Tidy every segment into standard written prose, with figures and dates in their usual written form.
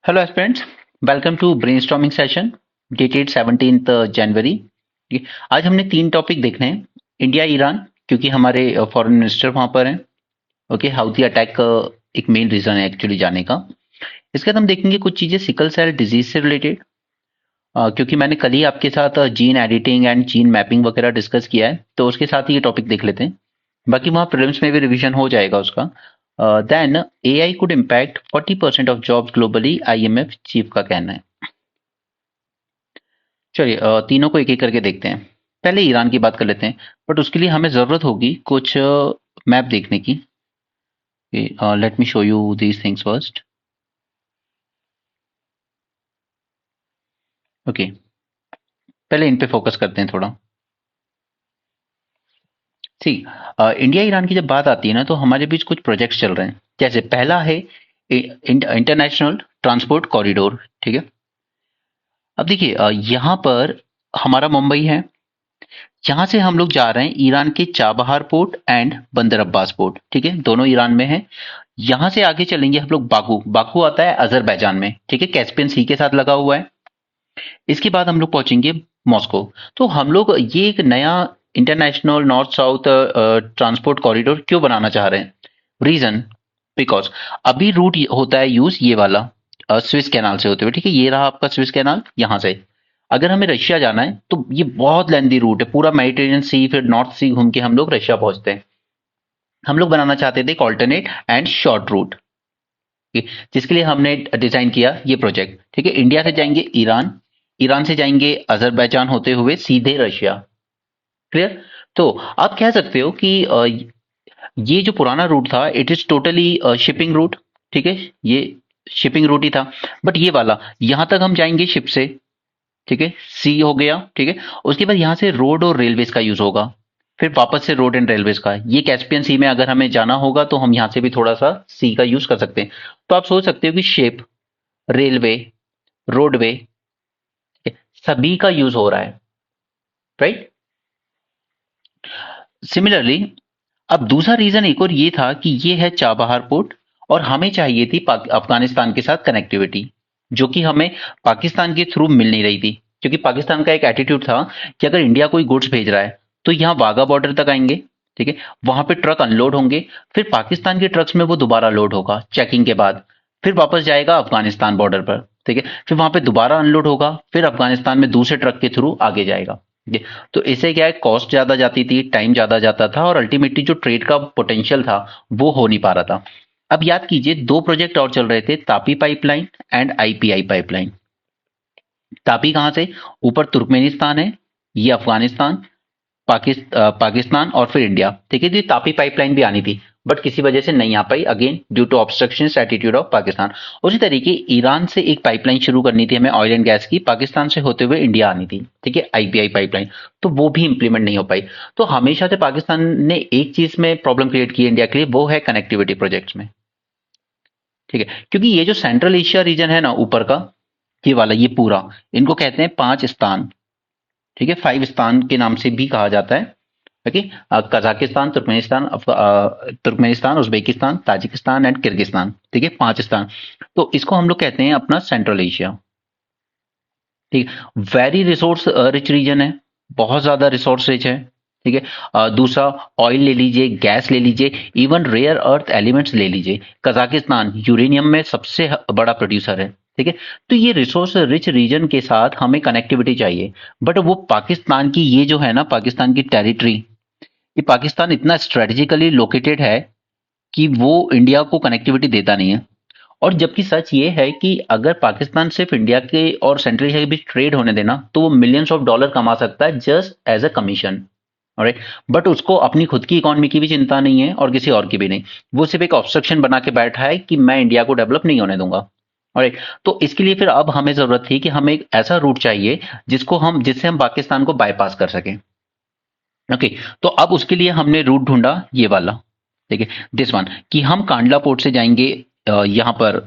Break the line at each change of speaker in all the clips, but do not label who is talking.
Hello aspirants, welcome to brainstorming session dated 17th January. आज हमने तीन टॉपिक देखने हैं। इंडिया ईरान, क्योंकि हमारे फॉरेन मिनिस्टर वहां पर हैं। ओके, हाउथी अटैक एक मेन रीजन है एक्चुअली जाने का। इसके बाद हम देखेंगे कुछ चीजें सिकल सेल डिजीज से रिलेटेड, क्योंकि मैंने कल ही आपके साथ gene editing and gene mapping वगैरह डिस्कस किया है, तो उसके साथ ही ये टॉपिक देख लेते हैं। बाकी वहाँ प्रीलिम्स में भी रिवीजन हो जाएगा उसका। Then AI could impact 40% of jobs globally, IMF chief का कहना है। चलिए तीनों को एक एक करके देखते हैं। पहले ईरान की बात कर लेते हैं, बट उसके लिए हमें ज़रूरत होगी कुछ मैप देखने की। Let me show you these things first. Okay, पहले इन पे फोकस करते हैं थोड़ा। सी, इंडिया ईरान की जब बात आती है ना, तो हमारे बीच कुछ प्रोजेक्ट्स चल रहे हैं। जैसे पहला है इंटरनेशनल ट्रांसपोर्ट कॉरिडोर। ठीक है, अब देखिए यहाँ पर हमारा मुंबई है। यहाँ से हम लोग जा रहे हैं ईरान के चाबहार पोर्ट एंड बंदर अब्बास पोर्ट। ठीक है, दोनों ईरान में है। यहाँ से आगे चलेंगे हम लोग बाकू। बाकू आता है अजरबैजान में। ठीक है, कैस्पियन सी के साथ लगा हुआ है। इसके बाद हम लोग पहुंचेंगे मॉस्को। तो हम लोग ये एक नया international north south transport corridor क्यों बनाना चाह रहे हैं? रीजन, बिकॉज अभी रूट होता है यूज ये वाला स्विस कैनाल से होते हुए। ठीक है, ये रहा आपका स्विस कैनाल। यहाँ से अगर हमें रशिया जाना है तो ये बहुत लेंदी रूट है, पूरा मेडिटेरियन सी फिर नॉर्थ सी घूम के हम लोग रशिया पहुंचते हैं। हम लोग बनाना चाहते थे एक ऑल्टरनेट एंड शॉर्ट रूट, जिसके लिए हमने डिजाइन किया ये प्रोजेक्ट। ठीक है, इंडिया से जाएंगे ईरान, ईरान से जाएंगे अजरबैजान होते हुए सीधे रशिया। क्लियर? तो आप कह सकते हो कि ये जो पुराना रूट था it is totally shipping root. ठीक है, ये शिपिंग रूट ही था। बट ये वाला यहां तक हम जाएंगे शिप से। ठीक है, सी हो गया। ठीक है, उसके बाद यहाँ से रोड और रेलवेज का यूज होगा। फिर वापस से रोड एंड रेलवेज का। ये कैस्पियन सी में अगर हमें जाना होगा तो हम यहाँ से भी थोड़ा सा सी का यूज कर सकते हैं। तो आप सोच सकते हो कि शिप, रेलवे, रोडवे, सभी का यूज हो रहा है। राइट? सिमिलरली, अब दूसरा रीजन एक और ये था कि ये है चाबहार पोर्ट, और हमें चाहिए थी अफगानिस्तान के साथ कनेक्टिविटी, जो कि हमें पाकिस्तान के थ्रू मिल नहीं रही थी। क्योंकि पाकिस्तान का एक एटीट्यूड था कि अगर इंडिया कोई गुड्स भेज रहा है तो यहाँ वाघा बॉर्डर तक आएंगे। ठीक है, वहां पे ट्रक अनलोड होंगे, फिर पाकिस्तान के ट्रक्स में वो दोबारा लोड होगा चेकिंग के बाद, फिर वापस जाएगा अफगानिस्तान बॉर्डर पर। ठीक है, फिर वहां पे दोबारा अनलोड होगा, फिर अफगानिस्तान में दूसरे ट्रक के थ्रू आगे जाएगा। ठीक है, तो इससे क्या है, कॉस्ट ज्यादा जाती थी, टाइम ज्यादा जाता था, और अल्टीमेटली जो ट्रेड का पोटेंशियल था वो हो नहीं पा रहा था। अब याद कीजिए, दो प्रोजेक्ट और चल रहे थे, Tapi pipeline and IPI pipeline. Tapi कहां से? ऊपर तुर्कमेनिस्तान है, ये अफगानिस्तान, पाकिस्तान और फिर इंडिया। ठीक है, तो ये तापी पाइपलाइन भी आनी थी, बट किसी वजह से नहीं आ पाई, again due to obstruction attitude of Pakistan. उसी तरीके ईरान से एक पाइपलाइन शुरू करनी थी हमें ऑयल एंड गैस की, पाकिस्तान से होते हुए इंडिया आनी थी। ठीक है, आईपीआई पाइपलाइन, तो वो भी इंप्लीमेंट नहीं हो पाई। तो हमेशा से पाकिस्तान ने एक चीज में प्रॉब्लम क्रिएट की इंडिया के लिए, वो है कनेक्टिविटी प्रोजेक्ट्स में। ठीक है, क्योंकि ये जो सेंट्रल एशिया रीजन है ना ऊपर का, ये वाला, ये पूरा, इनको कहते हैं पांच स्थान। ठीक है, फाइव स्थान के नाम से भी कहा जाता है। Okay, Kazakhstan, Turkmenistan, Uzbekistan, Tajikistan and Kyrgyzstan. ठीक है, पांच स्थान। तो इसको हम लोग कहते हैं अपना सेंट्रल एशिया। ठीक है, वेरी रिसोर्स रिच रीजन है, बहुत ज्यादा रिसोर्स रिच है। ठीक है, दूसरा, ऑयल ले लीजिए, गैस ले लीजिए, इवन रेयर अर्थ एलिमेंट्स ले लीजिए। कजाकिस्तान यूरेनियम में सबसे बड़ा प्रोड्यूसर है। ठीक है, तो ये रिसोर्स रिच रीजन के साथ हमें कनेक्टिविटी चाहिए। बट वो पाकिस्तान की ये जो है ना, पाकिस्तान की टेरिटरी, ये पाकिस्तान इतना स्ट्रेटेजिकली लोकेटेड है कि वो इंडिया को कनेक्टिविटी देता नहीं है। और जबकि सच ये है कि अगर पाकिस्तान सिर्फ इंडिया के और सेंट्रल एशिया के बीच ट्रेड होने देना, तो वो मिलियंस ऑफ डॉलर कमा सकता है just as a commission. Alright, but उसको अपनी खुद की इकोनॉमी की भी चिंता नहीं है और किसी और की भी नहीं। वो सिर्फ एक ऑब्स्ट्रक्शन बना के बैठा है कि मैं इंडिया को डेवलप नहीं होने दूंगा। ऑलराइट, तो इसके लिए फिर अब हमें जरूरत थी कि हमें एक ऐसा रूट चाहिए जिससे हम पाकिस्तान को बाईपास कर सकें। ओके, तो अब उसके लिए हमने रूट ढूंढा ये वाला। ठीक है, दिस वन, कि हम कांडला पोर्ट से जाएंगे यहाँ पर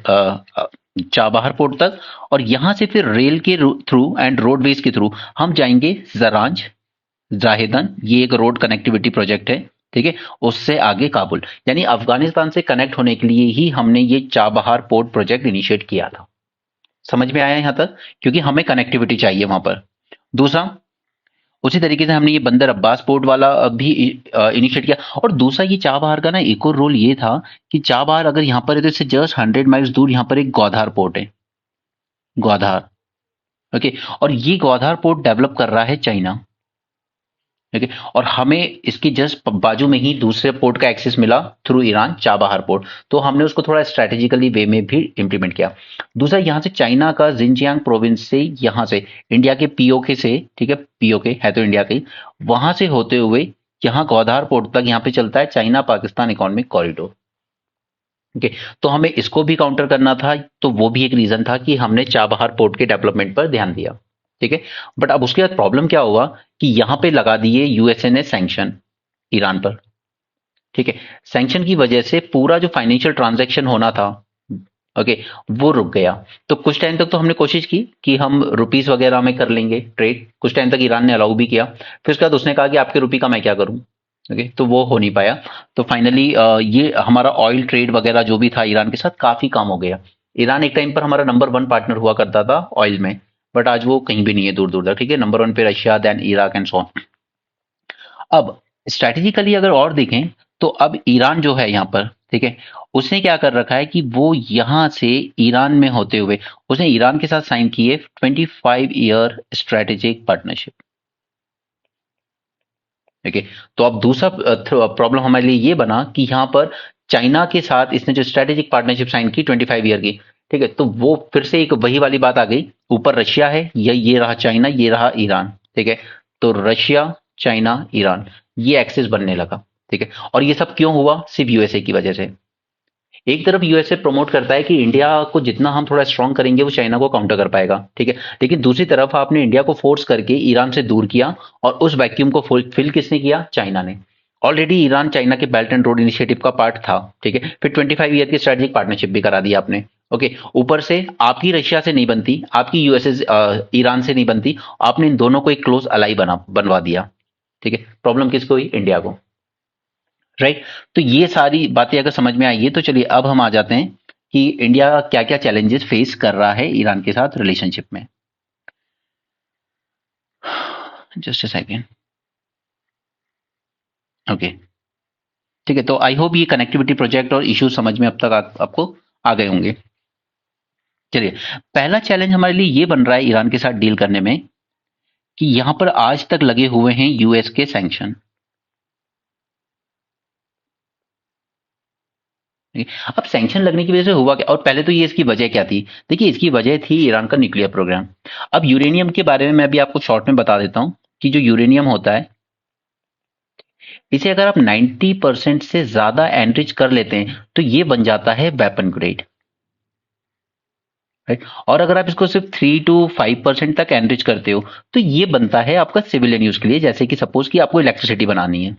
चाबहार पोर्ट तक, और यहाँ से फिर रेल के थ्रू एंड रोडवेज के थ्रू हम जाएंगे जरांज, जाहेदन, ये एक रोड कनेक्टिविटी प्रोजेक्ट है। ठीक है, उससे आगे काबुल, यानी अफगानिस्तान से कनेक्ट होने के लिए ही हमने ये चाबहार पोर्ट प्रोजेक्ट इनिशिएट किया था। समझ में आया यहाँ तक? क्योंकि हमें कनेक्टिविटी चाहिए वहां पर। दूसरा, उसी तरीके से हमने ये बंदर अब्बास पोर्ट वाला भी इनिशिएट किया। और दूसरा, ये चाबहार का ना एक और रोल ये था कि चाबहार अगर यहाँ पर है तो इससे जस्ट 100 माइल्स दूर यहाँ पर एक ग्वाधार पोर्ट है, ग्वाधार। ओके, और ये ग्वाधार पोर्ट डेवलप कर रहा है चाइना। ओके, और हमें इसकी जस्ट बाजू में ही दूसरे पोर्ट का एक्सेस मिला थ्रू ईरान, चाबहार पोर्ट। तो हमने उसको थोड़ा स्ट्रेटेजिकली वे में भी इंप्लीमेंट किया। दूसरा, यहाँ से चाइना का जिनजियांग प्रोविंस से, यहाँ से इंडिया के पीओके से, ठीक है, पीओके है तो इंडिया के, वहां से होते हुए यहाँ ग्वाधार पोर्ट तक यहाँ पे चलता है China Pakistan economic corridor. Okay, तो हमें इसको भी काउंटर करना था, तो वो भी एक रीजन था कि हमने चाबहार पोर्ट के डेवलपमेंट पर ध्यान दिया। ठीक है, बट अब उसके बाद प्रॉब्लम क्या हुआ कि यहां पे लगा दिए यूएसए ने सैंक्शन ईरान पर। ठीक है, सैंक्शन की वजह से पूरा जो फाइनेंशियल ट्रांजैक्शन होना था, ओके, वो रुक गया। तो कुछ टाइम तक तो हमने कोशिश की कि हम रुपीस वगैरह में कर लेंगे ट्रेड, कुछ टाइम तक ईरान ने अलाउ भी किया। फिर उसके बाद उसने कहा कि आपके रुपये का मैं क्या करूं। ओके, तो वो हो नहीं पाया। तो फाइनली ये हमारा ऑयल ट्रेड वगैरह जो भी था ईरान के साथ काफी कम हो गया। ईरान एक टाइम पर हमारा नंबर 1 पार्टनर हुआ करता था ऑयल में, बट आज वो कहीं भी नहीं है, दूर दूर तक। ठीक है, नंबर 1 पे Russia, then Iraq and so on. अब स्ट्रैटेजिकली अगर और देखें तो अब ईरान जो है यहाँ पर, ठीक है, उसने क्या कर रखा है कि वो यहां से ईरान में होते हुए उसने ईरान के साथ साइन किए 25 ईयर स्ट्रेटेजिक पार्टनरशिप। ठीक है, तो अब दूसरा प्रॉब्लम हमारे लिए ये बना कि यहाँ पर चाइना के साथ इसने जो स्ट्रेटेजिक पार्टनरशिप साइन की 25 ईयर की, ठीक है, तो वो फिर से एक वही वाली बात आ गई। ऊपर रशिया है, ये रहा चाइना, ये रहा ईरान। ठीक है, तो रशिया, चाइना, ईरान, ये एक्सिस बनने लगा। ठीक है, और ये सब क्यों हुआ? सिर्फ यूएसए की वजह से। एक तरफ यूएसए प्रमोट करता है कि इंडिया को जितना हम थोड़ा स्ट्रांग करेंगे वो चाइना को काउंटर कर पाएगा। ठीक है, लेकिन दूसरी तरफ आपने इंडिया को फोर्स करके ईरान से दूर किया, और उस वैक्यूम को फिल किसने किया? चाइना ने। ऑलरेडी ईरान चाइना के बेल्ट एंड रोड इनिशिएटिव का पार्ट था। ठीक है, फिर 25 ईयर की स्ट्रेटेजिक पार्टनरशिप भी करा दी आपने। ओके, ऊपर से आपकी रशिया से नहीं बनती, आपकी यूएसए ईरान से नहीं बनती, आपने इन दोनों को एक क्लोज अलाई बनवा दिया। ठीक है, प्रॉब्लम किसको हुई? इंडिया को। राइट, तो ये सारी बातें अगर समझ में आई है तो चलिए अब हम आ जाते हैं कि इंडिया क्या क्या चैलेंजेस फेस कर रहा है ईरान के साथ रिलेशनशिप में। Just a second. ओके, ठीक है, तो आई होप ये कनेक्टिविटी प्रोजेक्ट और इश्यूज समझ में अब तक आपको आ गए होंगे। चलिए, पहला चैलेंज हमारे लिए ये बन रहा है ईरान के साथ डील करने में कि यहां पर आज तक लगे हुए हैं यूएस के सैंक्शन। अब सैंक्शन लगने की वजह से हुआ क्या, और पहले तो ये इसकी वजह क्या थी? देखिए, इसकी वजह थी ईरान का न्यूक्लियर प्रोग्राम। अब यूरेनियम के बारे में मैं भी आपको शॉर्ट में बता देता हूं कि जो यूरेनियम होता है, इसे अगर आप 90% से ज्यादा एनरिच कर लेते हैं तो ये बन जाता है वेपन ग्रेड। राइट, और अगर आप इसको सिर्फ 3 to 5% तक एनरिच करते हो तो ये बनता है आपका सिविलियन यूज के लिए, जैसे कि सपोज कि आपको इलेक्ट्रिसिटी बनानी है।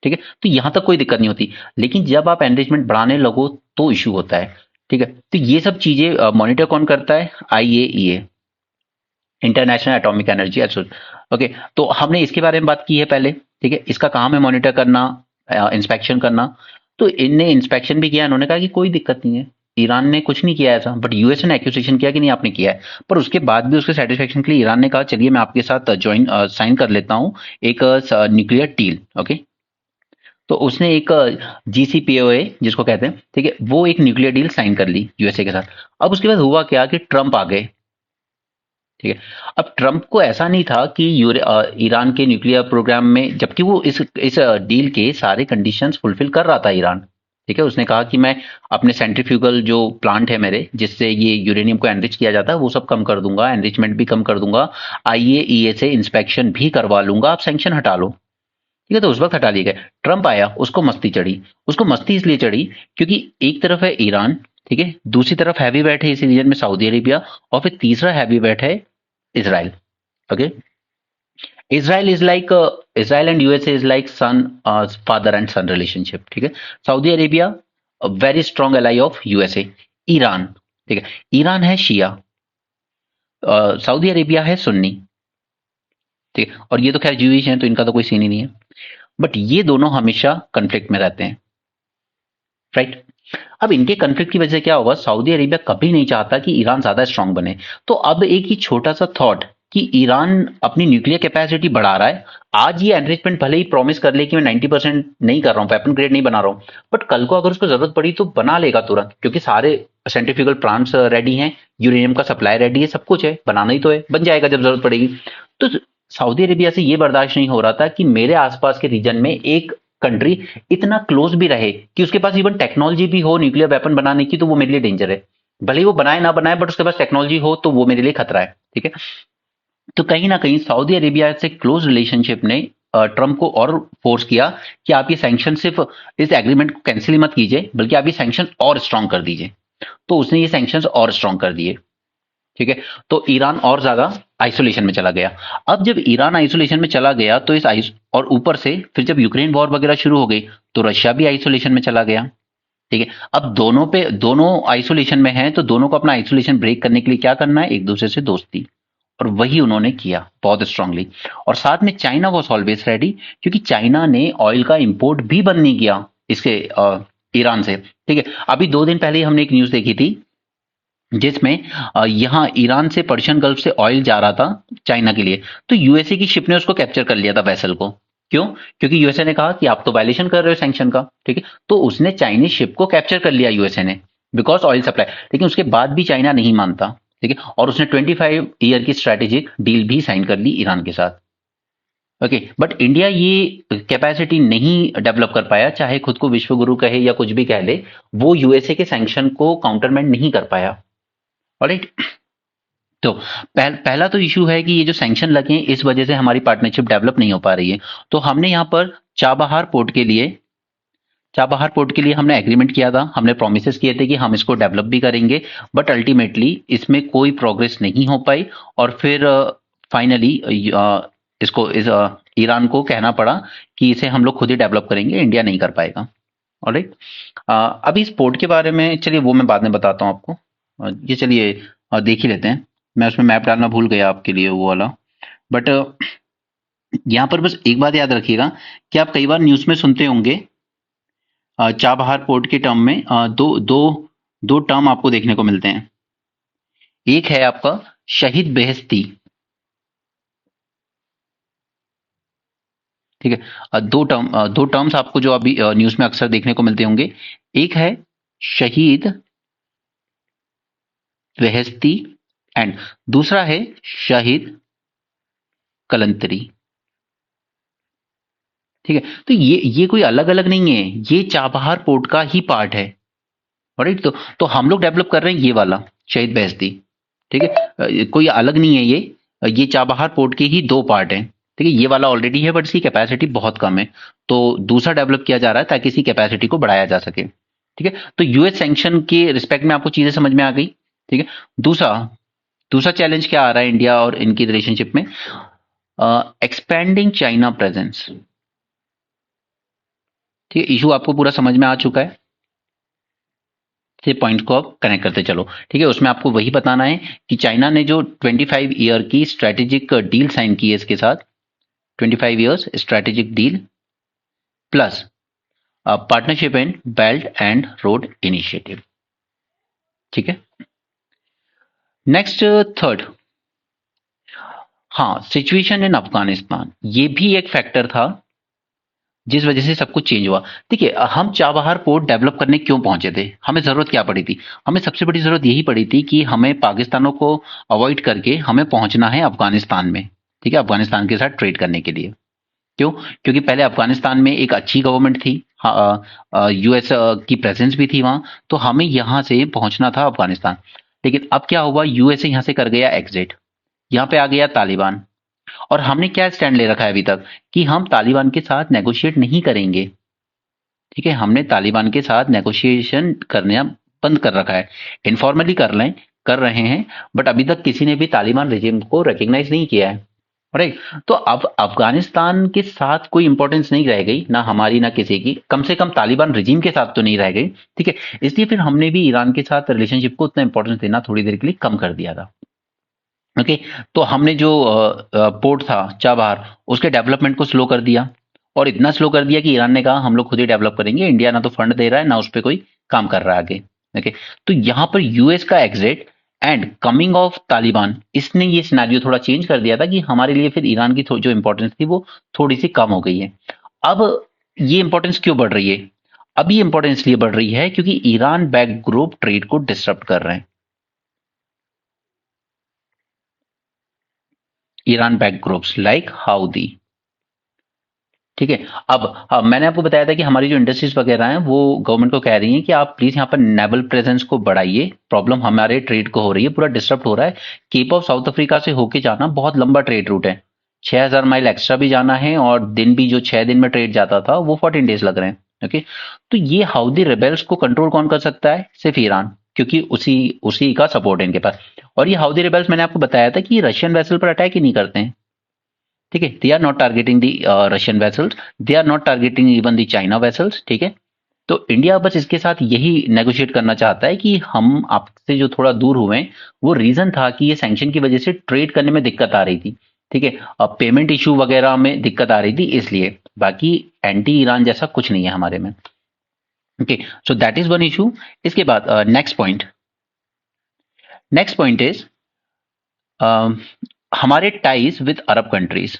ठीक है, तो यहां तक कोई दिक्कत नहीं होती। लेकिन जब आप एनरिचमेंट बढ़ाने लगो तो इशू होता है। ठीक है, तो ये सब चीजें मॉनिटर कौन करता है? IAEA, international atomic energy association. Okay, तो हमने इसके बारे में बात की है पहले। ठीक है, इसका काम है मॉनिटर करना, इंस्पेक्शन करना। तो इनने इंस्पेक्शन भी किया, इन्होंने कहा कि कोई दिक्कत नहीं है, ईरान ने कुछ नहीं किया ऐसा, बट यूएस ने एक्यूजेशन किया कि नहीं आपने किया है। पर उसके बाद भी उसके सेटिस्फेक्शन के लिए ईरान ने कहा चलिए मैं आपके साथ ज्वाइन साइन कर लेता हूं एक न्यूक्लियर डील। ओके, तो उसने एक जीसीपीओए जिसको कहते हैं, ठीक है, वो एक न्यूक्लियर डील साइन कर ली यूएसए के साथ। अब उसके बाद हुआ क्या कि ट्रंप आ गए। ठीक है, अब ट्रंप को ऐसा नहीं था कि ईरान के न्यूक्लियर प्रोग्राम में, जबकि वो इस डील के सारे कंडीशंस फुलफिल कर रहा था ईरान। ठीक है, उसने कहा कि मैं अपने सेंट्रीफ्यूगल जो प्लांट है मेरे, जिससे ये यूरेनियम को एनरिच किया जाता है, वो सब कम कर दूंगा, एनरिचमेंट भी कम कर दूंगा, आईएईए से इंस्पेक्शन भी करवा लूंगा, आप सैंक्शन हटा लो। ठीक है, तो उस वक्त हटा लिए गए। ट्रंप आया, उसको मस्ती चढ़ी। उसको मस्ती इसलिए चढ़ी क्योंकि एक तरफ है ईरान, ठीक है, दूसरी तरफ हैवी वेट है इस रीजन में सऊदी अरेबिया, और फिर तीसरा हैवी वेट है Israel. Okay, Israel and USA is like father and son relationship. ठीक है, Saudi Arabia very strong ally of USA. Iran, ठीक है, ईरान है शिया, सऊदी अरेबिया है सुन्नी। ठीक है, और ये तो खैर ज्यूइश हैं तो इनका तो कोई सीन ही नहीं है, बट ये दोनों हमेशा कंफ्लिक्ट में रहते हैं। राइट, अब इनके कन्फ्लिक्ट की वजह से क्या होगा, सऊदी अरेबिया कभी नहीं चाहता कि ईरान ज्यादा स्ट्रांग बने। तो अब एक ही छोटा सा थॉट कि ईरान अपनी न्यूक्लियर कैपेसिटी बढ़ा रहा है, आज ये एनरिचमेंट भले ही प्रॉमिस कर ले कि मैं 90% नहीं कर रहा हूँ, वेपन ग्रेड नहीं बना रहा हूँ, बट कल को अगर उसको जरूरत पड़ी तो बना लेगा तुरंत, क्योंकि सारे सेंट्रीफ्यूगल प्लांट्स रेडी हैं, यूरेनियम का सप्लाई रेडी है, सब कुछ है, बनाना ही तो है, बन जाएगा जब जरूरत पड़ेगी। तो सऊदी अरेबिया से ये बर्दाश्त नहीं हो रहा था कि मेरे आसपास के रीजन में एक कंट्री इतना क्लोज भी रहे कि उसके पास इवन टेक्नोलॉजी भी हो न्यूक्लियर वेपन बनाने की, तो वो मेरे लिए डेंजर है। भले ही वो बनाए ना बनाए, बट उसके पास टेक्नोलॉजी हो तो वो मेरे लिए खतरा है, ठीक है। तो कहीं ना कहीं सऊदी अरेबिया से क्लोज रिलेशनशिप ने ट्रंप को और फोर्स किया कि आप ये सैंक्शन सिर्फ इस एग्रीमेंट को कैंसिल ही मत कीजिए, बल्कि आप ये सैंक्शन और स्ट्रांग कर दीजिए। तो उसने ये सैंक्शन और स्ट्रांग कर दिए, ठीक है। तो ईरान और ज्यादा आइसोलेशन में चला गया। अब जब ईरान आइसोलेशन में चला गया तो और ऊपर से फिर जब यूक्रेन वॉर वगैरह शुरू हो गई तो रशिया भी आइसोलेशन में चला गया, ठीक है। अब दोनों आइसोलेशन में हैं, तो दोनों को अपना आइसोलेशन ब्रेक करने के लिए क्या करना है, एक दूसरे से दोस्ती, और वही उन्होंने किया बहुत स्ट्रांगली। और साथ में चाइना वॉज ऑलवेज रेडी, क्योंकि चाइना ने ऑयल का इंपोर्ट भी बंद नहीं किया इसके ईरान से, ठीक है। अभी 2 दिन पहले ही हमने एक न्यूज देखी थी जिसमें यहाँ ईरान से पर्शियन गल्फ से ऑयल जा रहा था चाइना के लिए, तो यूएसए की शिप ने उसको कैप्चर कर लिया था वेसल को। क्यों? क्योंकि यूएसए ने कहा कि आप तो वायलेशन कर रहे हो सैंक्शन का, ठीक है। तो उसने चाइनीज शिप को कैप्चर कर लिया यूएसए ने, बिकॉज ऑयल सप्लाई। लेकिन उसके बाद भी चाइना नहीं मानता, ठीक है, और उसने 25 ईयर की स्ट्रेटेजिक डील भी साइन कर ली ईरान के साथ। ओके, बट इंडिया ये कैपेसिटी नहीं डेवलप कर पाया, चाहे खुद को विश्व गुरु कहे या कुछ भी कह ले, वो यूएसए के सैंक्शन को काउंटरमैंड नहीं कर पाया। ऑलराइट। तो पहला तो इशू है कि ये जो सैंक्शन लगे हैं इस वजह से हमारी पार्टनरशिप डेवलप नहीं हो पा रही है। तो हमने यहाँ पर चाबहार पोर्ट के लिए चाबहार पोर्ट के लिए हमने एग्रीमेंट किया था, हमने प्रोमिस किए थे कि हम इसको डेवलप भी करेंगे, बट अल्टीमेटली इसमें कोई प्रोग्रेस नहीं हो पाई। और फिर फाइनली इसको ईरान को कहना पड़ा कि इसे हम लोग खुद ही डेवलप करेंगे, इंडिया नहीं कर पाएगा। ऑलराइट। अभी इस पोर्ट के बारे में चलिए वो मैं बाद में बताता हूँ आपको। ये चलिए देख ही लेते हैं। मैं उसमें मैप डालना भूल गया आपके लिए वो वाला, बट यहाँ पर बस एक बात याद रखिएगा कि आप कई बार न्यूज़ में सुनते होंगे चाबहार पोर्ट के टर्म में दो दो दो टर्म आपको देखने को मिलते हैं। एक है आपका शहीद बेहस्ती, ठीक है। दो टर्म्स आपको जो अभी न्यूज़ में अक्सर देखने को मिलते होंगे। एक है शहीद बेहस्ती एंड दूसरा है शहीद कलंतरी, ठीक है। तो ये कोई अलग अलग नहीं है, ये चाबहार पोर्ट का ही पार्ट है। राइट। तो हम लोग डेवलप कर रहे हैं ये वाला शहीद बेहस्ती, ठीक है। कोई अलग नहीं है ये चाबहार पोर्ट के ही दो पार्ट हैं, ठीक है। ये वाला ऑलरेडी है बट इसकी कैपेसिटी बहुत कम है, तो दूसरा डेवलप किया जा रहा है ताकि इसकी कैपेसिटी को बढ़ाया जा सके, ठीक है। तो यूएस सैंक्शन के रिस्पेक्ट में आपको चीजें समझ में आ गई, ठीक है। दूसरा दूसरा चैलेंज क्या आ रहा है इंडिया और इनकी रिलेशनशिप में, एक्सपेंडिंग चाइना प्रेजेंस, ठीक है। इशू आपको पूरा समझ में आ चुका है, से पॉइंट को आप कनेक्ट करते चलो, ठीक है। उसमें आपको वही बताना है कि चाइना ने जो 25 ईयर की स्ट्रेटेजिक डील साइन की है इसके साथ, 25 years strategic deal plus partnership in belt and road initiative, ठीक है। नेक्स्ट थर्ड, हाँ, सिचुएशन इन अफगानिस्तान, ये भी एक फैक्टर था जिस वजह से सब कुछ चेंज हुआ। देखिए, हम चाबहार पोर्ट डेवलप करने क्यों पहुंचे थे, हमें जरूरत क्या पड़ी थी, हमें सबसे बड़ी जरूरत यही पड़ी थी कि हमें पाकिस्तानों को अवॉइड करके हमें पहुंचना है अफगानिस्तान में, ठीक है, अफगानिस्तान के साथ ट्रेड करने के लिए। क्यों? क्योंकि पहले अफगानिस्तान में एक अच्छी गवर्नमेंट थी, यूएस की प्रेजेंस भी थी वहां, तो हमें यहां से पहुंचना था अफगानिस्तान। लेकिन अब क्या हुआ, यूएसए यहां से कर गया एग्जिट, यहाँ पे आ गया तालिबान, और हमने क्या स्टैंड ले रखा है अभी तक कि हम तालिबान के साथ नेगोशिएट नहीं करेंगे, ठीक है। हमने तालिबान के साथ नेगोशिएशन करना बंद कर रखा है, इनफॉर्मली कर रहे हैं, बट अभी तक किसी ने भी तालिबान रेजिम को रिकॉग्नाइज नहीं किया है, राइट। तो अब अफगानिस्तान के साथ कोई इंपॉर्टेंस नहीं रह गई, ना हमारी ना किसी की, कम से कम तालिबान रेजिम के साथ तो नहीं रह गई, ठीक है। इसलिए फिर हमने भी ईरान के साथ रिलेशनशिप को उतना इंपॉर्टेंस देना थोड़ी देर के लिए कम कर दिया था। ओके। तो हमने जो पोर्ट था चाबहार, उसके डेवलपमेंट को स्लो कर दिया, और इतना स्लो कर दिया कि ईरान ने कहा हम लोग खुद ही डेवलप करेंगे, इंडिया ना तो फंड दे रहा है ना उस पर कोई काम कर रहा है आगे। ओके, तो यहां पर यूएस का exit and coming of Taliban, इसने ये सिनेरियो थोड़ा चेंज कर दिया था कि हमारे लिए फिर ईरान की जो इंपॉर्टेंस थी वो थोड़ी सी कम हो गई है। अब ये इंपॉर्टेंस क्यों बढ़ रही है? अब ये इंपॉर्टेंस इसलिए बढ़ रही है क्योंकि ईरान बैक ग्रुप ट्रेड को डिसरप्ट कर रहे हैं। ईरान बैक ग्रुप्स लाइक हाउदी, ठीक है। अब मैंने आपको बताया था कि हमारी जो इंडस्ट्रीज वगैरह हैं वो गवर्नमेंट को कह रही हैं कि आप प्लीज यहाँ पर नेवल प्रेजेंस को बढ़ाइए, प्रॉब्लम हमारे ट्रेड को हो रही है, पूरा डिस्टर्ब हो रहा है। केप ऑफ साउथ अफ्रीका से होके जाना बहुत लंबा ट्रेड रूट है, 6,000 माइल एक्स्ट्रा भी जाना है, और दिन भी जो 6 दिन में ट्रेड जाता था वो 14 डेज लग रहे हैं। ओके, तो ये हाउदी रिबेल्स को कंट्रोल कौन कर सकता है? सिर्फ ईरान, क्योंकि उसी उसी का सपोर्ट है इनके पास। और ये हाउदी रिबेल्स मैंने आपको बताया था कि रशियन वेसल पर अटैक ही नहीं करते हैं, ठीक है। They are not targeting the Russian vessels, they are not targeting even the China vessels, ठीक है। तो इंडिया बस इसके साथ यही नेगोशिएट करना चाहता है कि हम आपसे जो थोड़ा दूर हुए हैं, वो रीजन था कि ये सैंक्शन की वजह से ट्रेड करने में दिक्कत आ रही थी, ठीक है। अब पेमेंट इशू वगैरह में दिक्कत आ रही थी इसलिए, बाकी एंटी ईरान जैसा कुछ नहीं है हमारे में। Okay, so that is one issue. इसके बाद नेक्स्ट पॉइंट इज हमारे ties with Arab countries,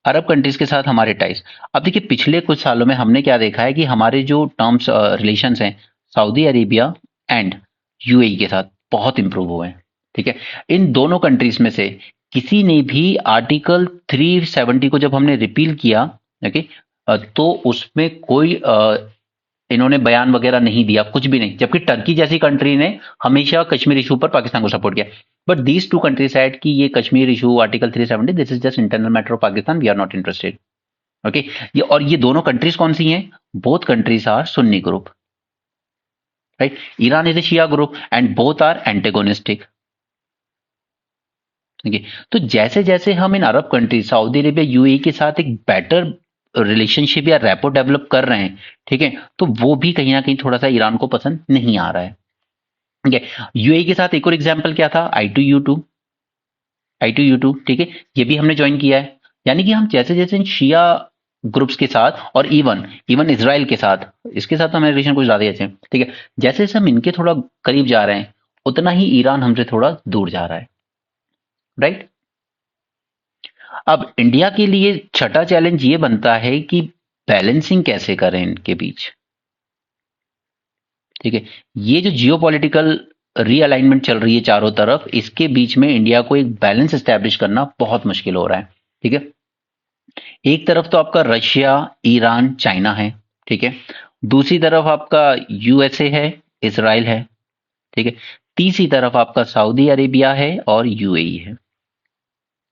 Arab countries के साथ हमारे टाइज। अब देखिए पिछले कुछ सालों में हमने क्या देखा है कि हमारे जो टर्म्स रिलेशंस हैं सऊदी अरेबिया एंड यूएई के साथ बहुत इंप्रूव हुए हैं, ठीक है। इन दोनों कंट्रीज में से किसी ने भी आर्टिकल 370 को जब हमने रिपील किया, ओके, तो उसमें कोई इन्होंने बयान वगैरह नहीं दिया, कुछ भी नहीं, जबकि टर्की जैसी कंट्री ने हमेशा कश्मीर इशू पर पाकिस्तान को सपोर्ट किया। But these two country said कि ये Kashmir issue article 370 this is just internal matter of Pakistan, we are not interested. Okay, ये दोनों कंट्रीज कौन सी हैं? Both countries are Sunni group, right. Iran is a Shia group and both are antagonistic. ठीक, तो जैसे जैसे हम इन Arab country Saudi Arabia UAE के साथ एक बेटर रिलेशनशिप या रैपो डेवलप कर रहे हैं, ठीक है, तो वो भी कहीं ना कहीं थोड़ा सा ईरान को पसंद नहीं आ रहा है। ठीक है, यूएई के साथ एक और एग्जांपल क्या था? आई टू यू टू, ठीक है, ये भी हमने ज्वाइन किया है। यानी कि हम जैसे जैसे इन शिया ग्रुप्स के साथ और इवन इवन इसराइल के साथ, इसके साथ तो हमारे रिलेशन कुछ ज्यादा ही अच्छे हैं, ठीक है, जैसे जैसे हम इनके थोड़ा करीब जा रहे हैं उतना ही ईरान हमसे थोड़ा दूर जा रहा है, राइट। अब इंडिया के लिए छठा चैलेंज ये बनता है कि बैलेंसिंग कैसे करें इनके बीच, ठीक है। ये जो जियोपॉलिटिकल रीअलाइनमेंट चल रही है चारों तरफ, इसके बीच में इंडिया को एक बैलेंस एस्टैब्लिश करना बहुत मुश्किल हो रहा है, ठीक है। एक तरफ तो आपका रशिया, ईरान, चाइना है, ठीक है। दूसरी तरफ आपका यूएसए है, इसराइल है, ठीक है। तीसरी तरफ आपका सऊदी अरेबिया है और यूएई है,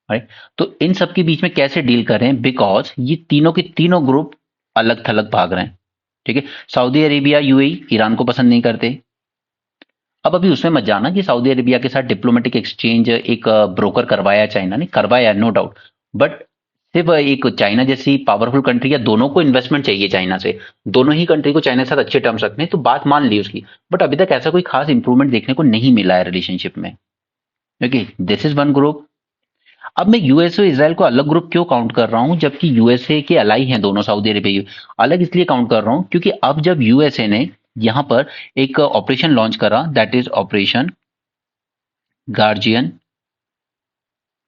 राइट। तो इन सब के बीच में कैसे डील करें, बिकॉज ये तीनों के तीनों ग्रुप अलग थलग भाग रहे हैं, ठीक है। सऊदी अरेबिया यूएई ईरान को पसंद नहीं करते। अब अभी उसमें मत जाना कि सऊदी अरेबिया के साथ डिप्लोमेटिक एक्सचेंज एक ब्रोकर करवाया चाइना ने, करवाया नो डाउट, बट सिर्फ एक चाइना जैसी पावरफुल कंट्री या दोनों को इन्वेस्टमेंट चाहिए चाइना से, दोनों ही कंट्री को चाइना के साथ अच्छे टर्म्स रखने, तो बात मान ली उसकी, बट अभी तक ऐसा कोई खास इंप्रूवमेंट देखने को नहीं मिला है रिलेशनशिप में। Okay, this is one group. अब मैं यूएसए और इसराइल को अलग ग्रुप क्यों काउंट कर रहा हूं, जबकि यूएसए के अलाई हैं दोनों, सऊदी अरेबिया अलग इसलिए काउंट कर रहा हूं क्योंकि अब जब यूएसए ने यहां पर एक ऑपरेशन लॉन्च करा, that is operation guardian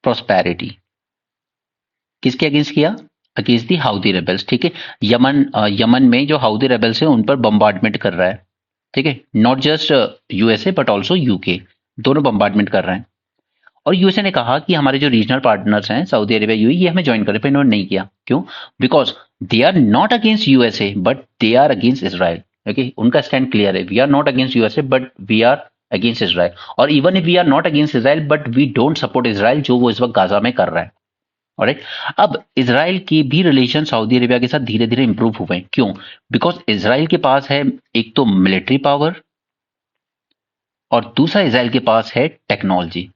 prosperity, किसके अगेंस्ट किया? अगेंस्ट दी हाउदी रेबल्स, ठीक है। यमन में जो हाउदी रेबल्स है उन पर बम्बार्डमेंट कर रहा है, ठीक है। Not just USA but also UK, दोनों बम्बार्डमेंट कर रहे हैं। और यूएसए ने कहा कि हमारे जो रीजनल पार्टनर्स हैं सऊदी अरेबिया यूएई, ये हमें ज्वाइन करें, पर इन्होंने नहीं किया। क्यों? Because they are not against USA but they are against Israel. Okay, उनका स्टैंड क्लियर है, we are not against USA but we are against Israel, और even if we are not against Israel but we don't support Israel जो वो इस वक्त Gaza में कर रहा है। ऑलराइट, अब इसराइल की भी रिलेशन सऊदी अरेबिया के साथ धीरे धीरे इंप्रूव हुए हैं। क्यों? बिकॉज इसराइल के पास है एक तो मिलिट्री पावर और दूसरा इसराइल के पास है टेक्नोलॉजी,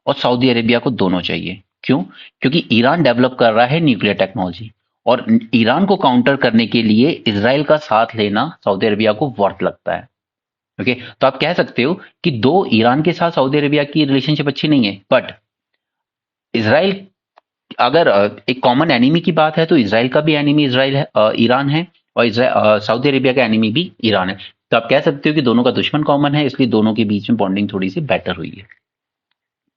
और सऊदी अरेबिया को दोनों चाहिए। क्यों? क्योंकि ईरान डेवलप कर रहा है न्यूक्लियर टेक्नोलॉजी, और ईरान को काउंटर करने के लिए इसराइल का साथ लेना सऊदी अरेबिया को वर्थ लगता है। ओके, तो आप कह सकते हो कि दो ईरान के साथ सऊदी अरेबिया की रिलेशनशिप अच्छी नहीं है, बट इसराइल, अगर एक कॉमन एनिमी की बात है तो इसराइल का भी एनिमी इसराइल है, ईरान है, और सऊदी अरेबिया का एनिमी भी ईरान है। तो आप कह सकते हो कि दोनों का दुश्मन कॉमन है, इसलिए दोनों के बीच में बॉन्डिंग थोड़ी सी बेटर हुई है।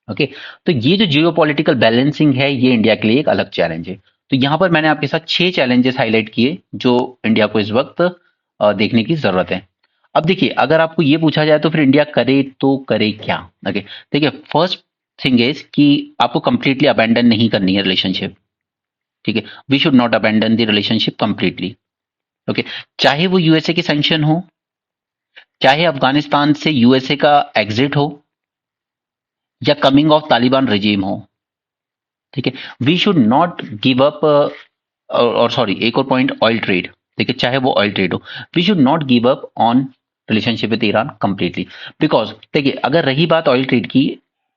ओके, तो ये जो जियोपॉलिटिकल बैलेंसिंग है ये इंडिया के लिए एक अलग चैलेंज है। तो यहां पर मैंने आपके साथ 6 चैलेंजेस हाईलाइट किए जो इंडिया को इस वक्त देखने की जरूरत है। अब देखिए, अगर आपको ये पूछा जाए तो फिर इंडिया करे तो करे क्या? ओके, देखिए, फर्स्ट थिंग इज कि आपको कंप्लीटली अबैंडन नहीं करनी है रिलेशनशिप। ठीक है, we should not abandon the relationship completely. Okay, चाहे वो यूएसए की सैंक्शन हो, चाहे अफगानिस्तान से यूएसए का एग्जिट हो, या कमिंग ऑफ तालिबान रेजिम हो। ठीक है, we should not give up. और सॉरी, एक और पॉइंट, ऑयल ट्रेड। देखिए, चाहे वो ऑयल ट्रेड हो, we should not give up on relationship with Iran completely. Because देखिए, अगर रही बात ऑयल ट्रेड की,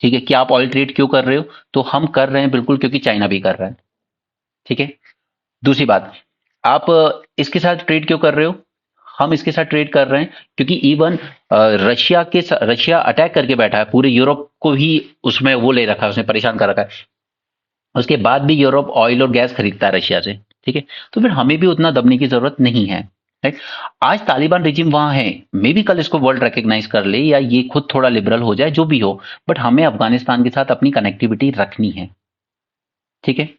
ठीक है, कि आप ऑयल ट्रेड क्यों कर रहे हो, तो हम कर रहे हैं बिल्कुल क्योंकि चाइना भी कर रहा है। ठीक है, दूसरी बात, आप इसके साथ ट्रेड क्यों कर रहे हो? हम इसके साथ ट्रेड कर रहे हैं क्योंकि इवन रशिया अटैक करके बैठा है, पूरे यूरोप को ही उसमें वो ले रखा है, उसने परेशान कर रखा है। उसके बाद भी यूरोप ऑयल और गैस खरीदता है रशिया से। ठीक है, तो फिर हमें भी उतना दबने की जरूरत नहीं है। राइट, आज तालिबान रिजिम वहां है, मे भी कल इसको वर्ल्ड रिकग्नाइज कर ले या ये खुद थोड़ा लिबरल हो जाए, जो भी हो, बट हमें अफगानिस्तान के साथ अपनी कनेक्टिविटी रखनी है। ठीक है,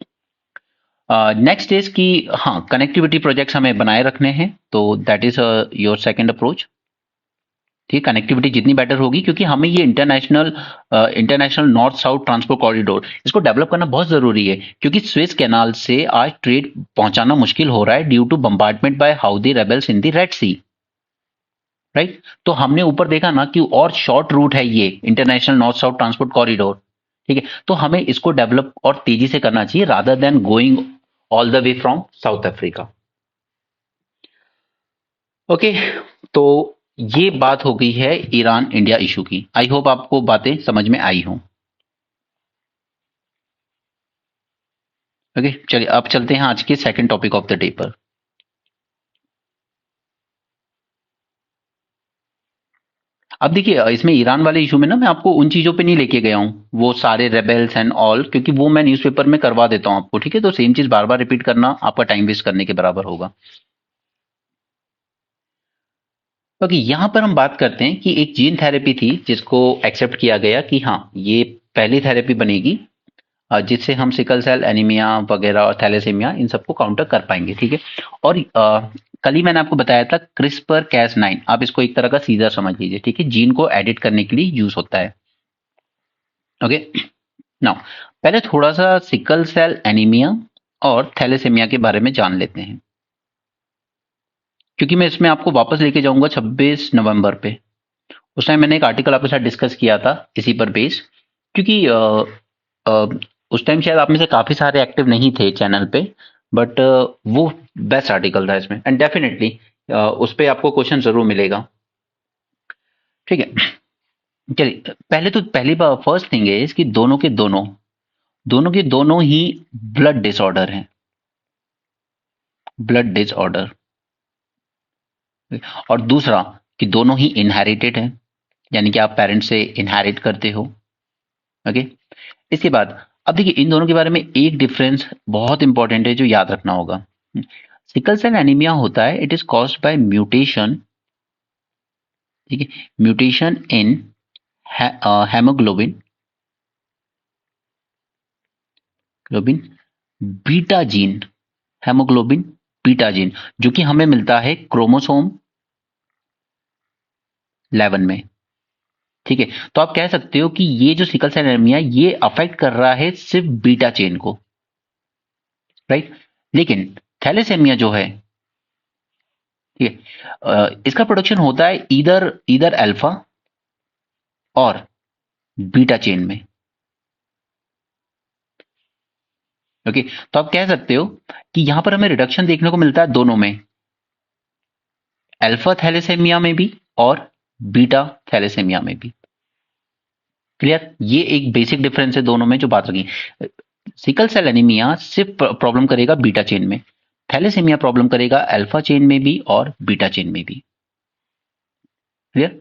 नेक्स्ट इज कि हाँ, कनेक्टिविटी प्रोजेक्ट्स हमें बनाए रखने हैं, तो that is your second approach. ठीक, कनेक्टिविटी जितनी बेटर होगी, क्योंकि हमें ये international north south transport corridor इसको डेवलप करना बहुत जरूरी है, क्योंकि स्वेज कैनाल से आज ट्रेड पहुंचाना मुश्किल हो रहा है due to bombardment by Houthi rebels in the Red Sea. Right, तो हमने ऊपर देखा ना कि और शॉर्ट रूट है ये international north south transport corridor. ठीक है, तो हमें इसको डेवलप और तेजी से करना चाहिए rather than going all the way from south Africa. Okay, तो ये बात हो गई है ईरान इंडिया इशू की। आई होप आपको बातें समझ में आई हों। ओके, चलिए अब चलते हैं आज के second topic of the day पर। अब देखिए, इसमें ईरान वाले इशू में ना मैं आपको उन चीजों पे नहीं लेके गया हूं, वो सारे रेबेल्स एंड ऑल, क्योंकि वो मैं न्यूज़पेपर में करवा देता हूं आपको। ठीक है, तो सेम चीज बार बार रिपीट करना आपका टाइम वेस्ट करने के बराबर होगा। ओके, यहां पर हम बात करते हैं कि एक जीन थेरेपी थी जिसको एक्सेप्ट किया गया कि हाँ, ये पहली थेरेपी बनेगी जिससे हम सिकल सेल एनीमिया वगैरह और थैलेसीमिया इन सबको काउंटर कर पाएंगे। ठीक है, और कल ही मैंने आपको बताया था क्रिस्पर कैस 9, आप इसको एक तरह का सीजर समझ लीजिए। ठीक है, जीन को एडिट करने के लिए यूज होता है। ओके, नाउ पहले थोड़ा सा सिकल सेल एनीमिया और थैलेसीमिया के बारे में जान लेते हैं, क्योंकि मैं इसमें आपको वापस लेके जाऊंगा 26 नवंबर पे। उस टाइम मैंने एक आर्टिकल आपके साथ डिस्कस किया था इसी पर बेस, क्योंकि अ, उस टाइम शायद आप में से काफी सारे एक्टिव नहीं थे चैनल पे, बट वो बेस्ट आर्टिकल था इसमें, एंड डेफिनेटली उस पे आपको क्वेश्चन जरूर मिलेगा। ठीक है, चलिए, पहले तो पहली बार फर्स्ट थिंग है कि दोनों ही ब्लड डिसऑर्डर हैं। ब्लड डिसऑर्डर, और दूसरा कि दोनों ही इनहेरिटेड है, यानी कि आप पेरेंट्स से इनहेरिट करते हो। ओके, इसके बाद अब देखिए, इन दोनों के बारे में एक डिफरेंस बहुत इंपॉर्टेंट है जो याद रखना होगा। सिकल सेल एनीमिया होता है, it is caused by mutation. ठीक है, mutation in haemoglobin globin beta gene, haemoglobin beta gene, जो कि हमें मिलता है क्रोमोसोम 11 में। ठीक है, तो आप कह सकते हो कि ये जो सिकल सेल एनीमिया ये अफेक्ट कर रहा है सिर्फ बीटा चेन को। राइट, लेकिन थैलेसेमिया जो है, ठीक है, इसका प्रोडक्शन होता है इधर इधर अल्फा और बीटा चेन में। ओके, तो आप कह सकते हो कि यहां पर हमें रिडक्शन देखने को मिलता है दोनों में, अल्फा थैलेसेमिया में भी और बीटा थैलेसेमिया में भी। क्लियर, ये एक बेसिक डिफरेंस है दोनों में जो बात रखी। सिकल सेल एनीमिया सिर्फ प्रॉब्लम करेगा बीटा चेन में, थैलेसेमिया प्रॉब्लम करेगा अल्फा चेन में भी और बीटा चेन में भी। क्लियर,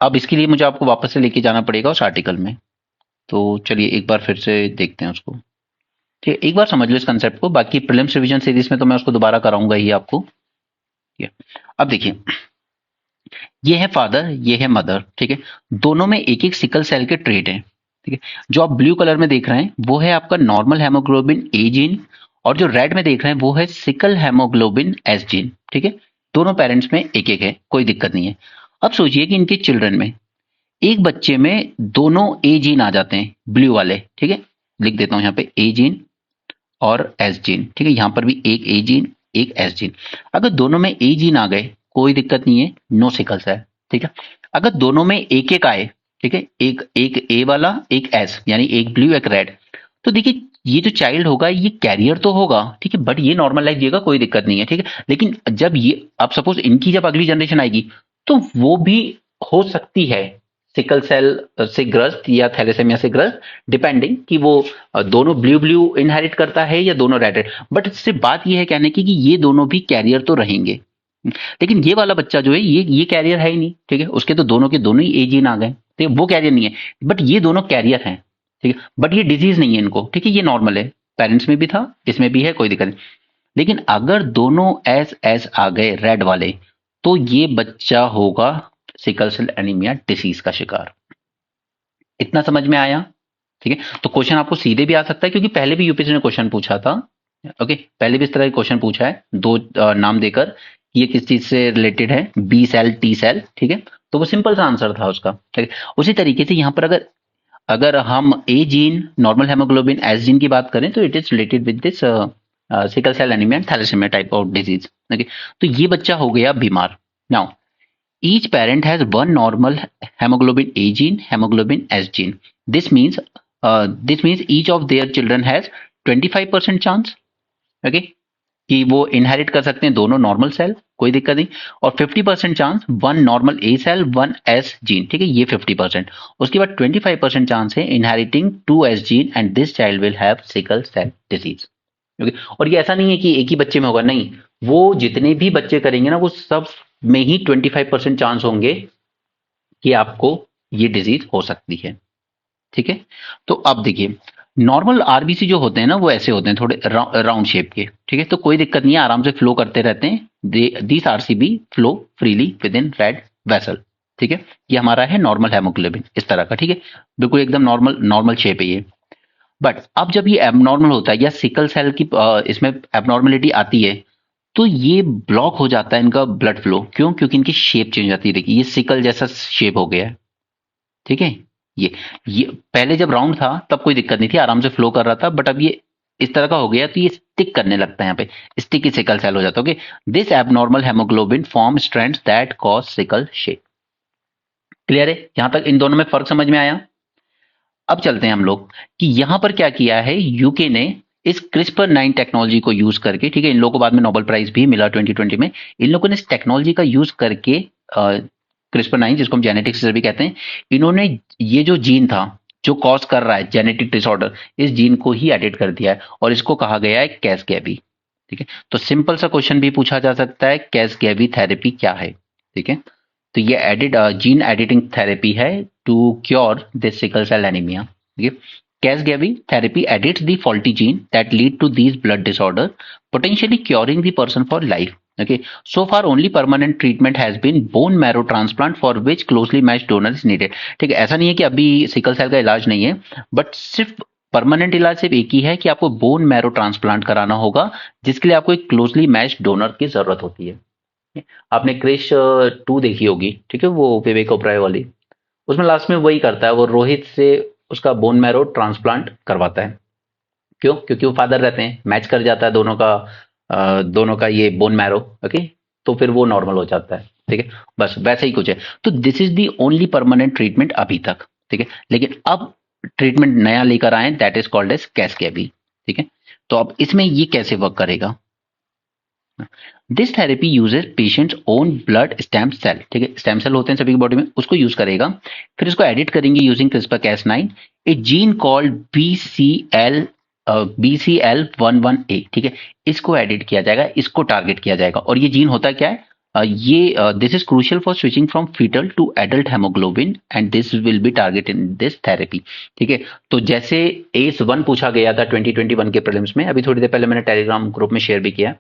अब इसके लिए मुझे आपको वापस से लेके जाना पड़ेगा उस आर्टिकल में, तो चलिए एक बार फिर से देखते हैं उसको। ठीक है, एक बार समझ लो इस कंसेप्ट को, बाकी प्रीलिम्स रिवीजन सीरीज में तो मैं उसको दोबारा कराऊंगा ही आपको। ठीक है। अब देखिए, ये है फादर, ये है मदर, ठीक है। दोनों में एक एक सिकल सेल के ट्रेट हैं, ठीक है। जो आप ब्लू कलर में देख रहे हैं वो है आपका नॉर्मल हेमोग्लोबिन ए जीन, और जो रेड में देख रहे हैं वो है सिकल हेमोग्लोबिन एस जीन, ठीक है। दोनों पेरेंट्स में एक एक है, कोई दिक्कत नहीं है। अब सोचिए कि इनके चिल्ड्रन में एक बच्चे में दोनों ए जीन आ जाते हैं, ब्लू वाले, ठीक है। लिख देता हूं यहाँ पे ए जीन और एस जीन, ठीक है। यहां पर भी एक ए जीन, एक एस जीन। अगर दोनों में ए जीन आ गए कोई दिक्कत नहीं है, नो सिकल्स है, ठीक है। अगर दोनों में एक एक आए, ठीक है, एक एक ए वाला एक एस, यानी एक ब्लू एक रेड, तो देखिए ये जो चाइल्ड होगा ये कैरियर तो होगा, ठीक है, बट ये नॉर्मल लाइफ जिएगा, कोई दिक्कत नहीं है, ठीक है। लेकिन जब ये अब सपोज इनकी जब अगली जनरेशन आएगी तो वो भी हो सकती है सिकल सेल से ग्रस्त या थैलेसेमिया से ग्रस्त, डिपेंडिंग कि वो दोनों ब्लू ब्लू इनहेरिट करता है या दोनों रेड रेड। बट इससे बात ये है कहने की कि ये दोनों भी कैरियर तो रहेंगे। लेकिन ये वाला बच्चा जो है ये कैरियर है ही नहीं, ठीक है। उसके तो दोनों के दोनों ही ए जीन आ गए, ठीक है, वो कैरियर नहीं है, बट ये दोनों कैरियर हैं, ठीक है। बट ये डिजीज नहीं है इनको, ठीक है, ये नॉर्मल है, पेरेंट्स में भी था, इसमें भी है, कोई दिक्कत नहीं। लेकिन अगर दोनों एस एस आ गए रेड वाले, तो ये बच्चा होगा सिकल सेल एनीमिया डिसीज का शिकार। इतना समझ में आया, ठीक है। तो क्वेश्चन आपको सीधे भी आ सकता है, क्योंकि पहले भी यूपीएससी ने क्वेश्चन पूछा था, ओके, पहले भी इस तरह के क्वेश्चन पूछा है, दो नाम देकर ये किस चीज से रिलेटेड है, बी सेल टी सेल, ठीक है। तो वो सिंपल सा आंसर था उसका, ठीक है। उसी तरीके से यहाँ पर अगर अगर हम A gene normal haemoglobin S gene की बात करें तो it is related with this sickle cell anaemia and thalassaemia type of disease, okay. तो ये बच्चा हो गया बीमार। Now each parent has one normal hemoglobin A gene, hemoglobin S gene. This means each of their children has 25% chance, okay, कि वो inherit कर सकते हैं दोनों नॉर्मल सेल, कोई दिक्कत नहीं। और 50% chance one normal a cell one S gene, ठीक है, ये 50%। उसके बाद 25% चांस है inheriting two S gene and this child will have sickle cell disease, okay. और ये ऐसा नहीं है कि एक ही बच्चे में होगा, नहीं, वो जितने भी बच्चे करेंगे ना वो सब में ही 25% चांस होंगे कि आपको ये डिजीज हो सकती है, ठीक है। तो अब देखिए, नॉर्मल आरबीसी जो होते हैं ना वो ऐसे होते हैं, थोड़े राउंड शेप के, ठीक है। तो कोई दिक्कत नहीं है, आराम से फ्लो करते रहते हैं। This RCB flow freely with in red vessel, ठीक है। ये हमारा है नॉर्मल हेमोग्लोबिन इस तरह का, ठीक है, बिल्कुल एकदम नॉर्मल नॉर्मल शेप है ये। बट अब जब ये एबनॉर्मल होता है या सिकल सेल की इसमें एबनॉर्मलिटी आती है, तो ये ब्लॉक हो जाता है इनका ब्लड फ्लो। क्यों? क्योंकि इनकी शेप चेंज होती है। देखिए ये सिकल जैसा शेप हो गया है, ठीक है। ये पहले जब राउंड था तब कोई दिक्कत नहीं थी, आराम से फ्लो कर रहा था, बट अब ये इस तरह का हो गया तो ये स्टिक करने लगता है, यहाँ पे स्टिकी सिकल सेल हो जाता है, okay. This abnormal haemoglobin form strands that cause sickle shape. Clear है? यहां तक इन दोनों में फर्क समझ में आया? अब चलते हैं हम लोग कि यहां पर क्या किया है यूके ने इस क्रिस्पर 9 टेक्नोलॉजी को यूज करके, ठीक है, इन लोगों को बाद में नोबेल प्राइज भी मिला 2020 में। इन लोगों ने इस टेक्नोलॉजी का यूज करके क्रिस्पर 9 जिसको हम जेनेटिक्स से भी कहते हैं, इन्होंने ये जो जीन था जो कॉज कर रहा है जेनेटिक डिसऑर्डर, इस जीन को ही एडिट कर दिया है और इसको कहा गया है कैसगैवी, ठीक है। तो सिंपल सा क्वेश्चन भी पूछा जा सकता है, कैसगैवी थेरेपी क्या है, ठीक है। तो ये जीन एडिटिंग थेरेपी है to cure this sickle cell anaemia, ठीक है। Casgevy therapy edits the faulty gene that lead to these blood disorder, potentially curing the person for life. Okay, so far only permanent treatment has been bone marrow transplant for which closely matched donor is needed. ठीक है, ऐसा नहीं है कि अभी sickle cell का इलाज नहीं है, बट सिर्फ परमानेंट इलाज सिर्फ एक ही है कि आपको बोन मैरो ट्रांसप्लांट कराना होगा, जिसके लिए आपको एक क्लोजली मैच्ड डोनर की जरूरत होती है। आपने क्रिश 2 देखी होगी, ठीक है, वो विवेक ओबराय वाली, उसमें लास्ट में वही करता है, वो रोहित से उसका बोन मैरो ट्रांसप्लांट करवाता है। क्यों? क्योंकि वो फादर रहते हैं, मैच कर जाता है दोनों का ये बोन मैरो, ओके, तो फिर वो नॉर्मल हो जाता है, ठीक है। बस वैसे ही कुछ है। तो this is the only permanent treatment अभी तक, ठीक है। लेकिन अब ट्रीटमेंट नया लेकर आए, that is called as Casgevy, ठीक है। तो अब इसमें ये कैसे वर्क करेगा? This therapy uses patients own blood stem cell, ठीक है, स्टेम सेल होते हैं सभी की बॉडी में, उसको यूज करेगा। फिर इसको एडिट करेंगे यूजिंग क्रिस्पर Cas9 ए जीन कॉल्ड BCL11A, ठीक है। इसको एडिट किया जाएगा, इसको टारगेट किया जाएगा। और ये जीन होता क्या है? ये this is crucial for switching from foetal to adult haemoglobin and this will be target in this therapy, ठीक है। तो जैसे ACE1 पूछा गया था 2021 के प्रीलिम्स में, अभी थोड़ी देर पहले मैंने टेलीग्राम ग्रुप में शेयर भी किया,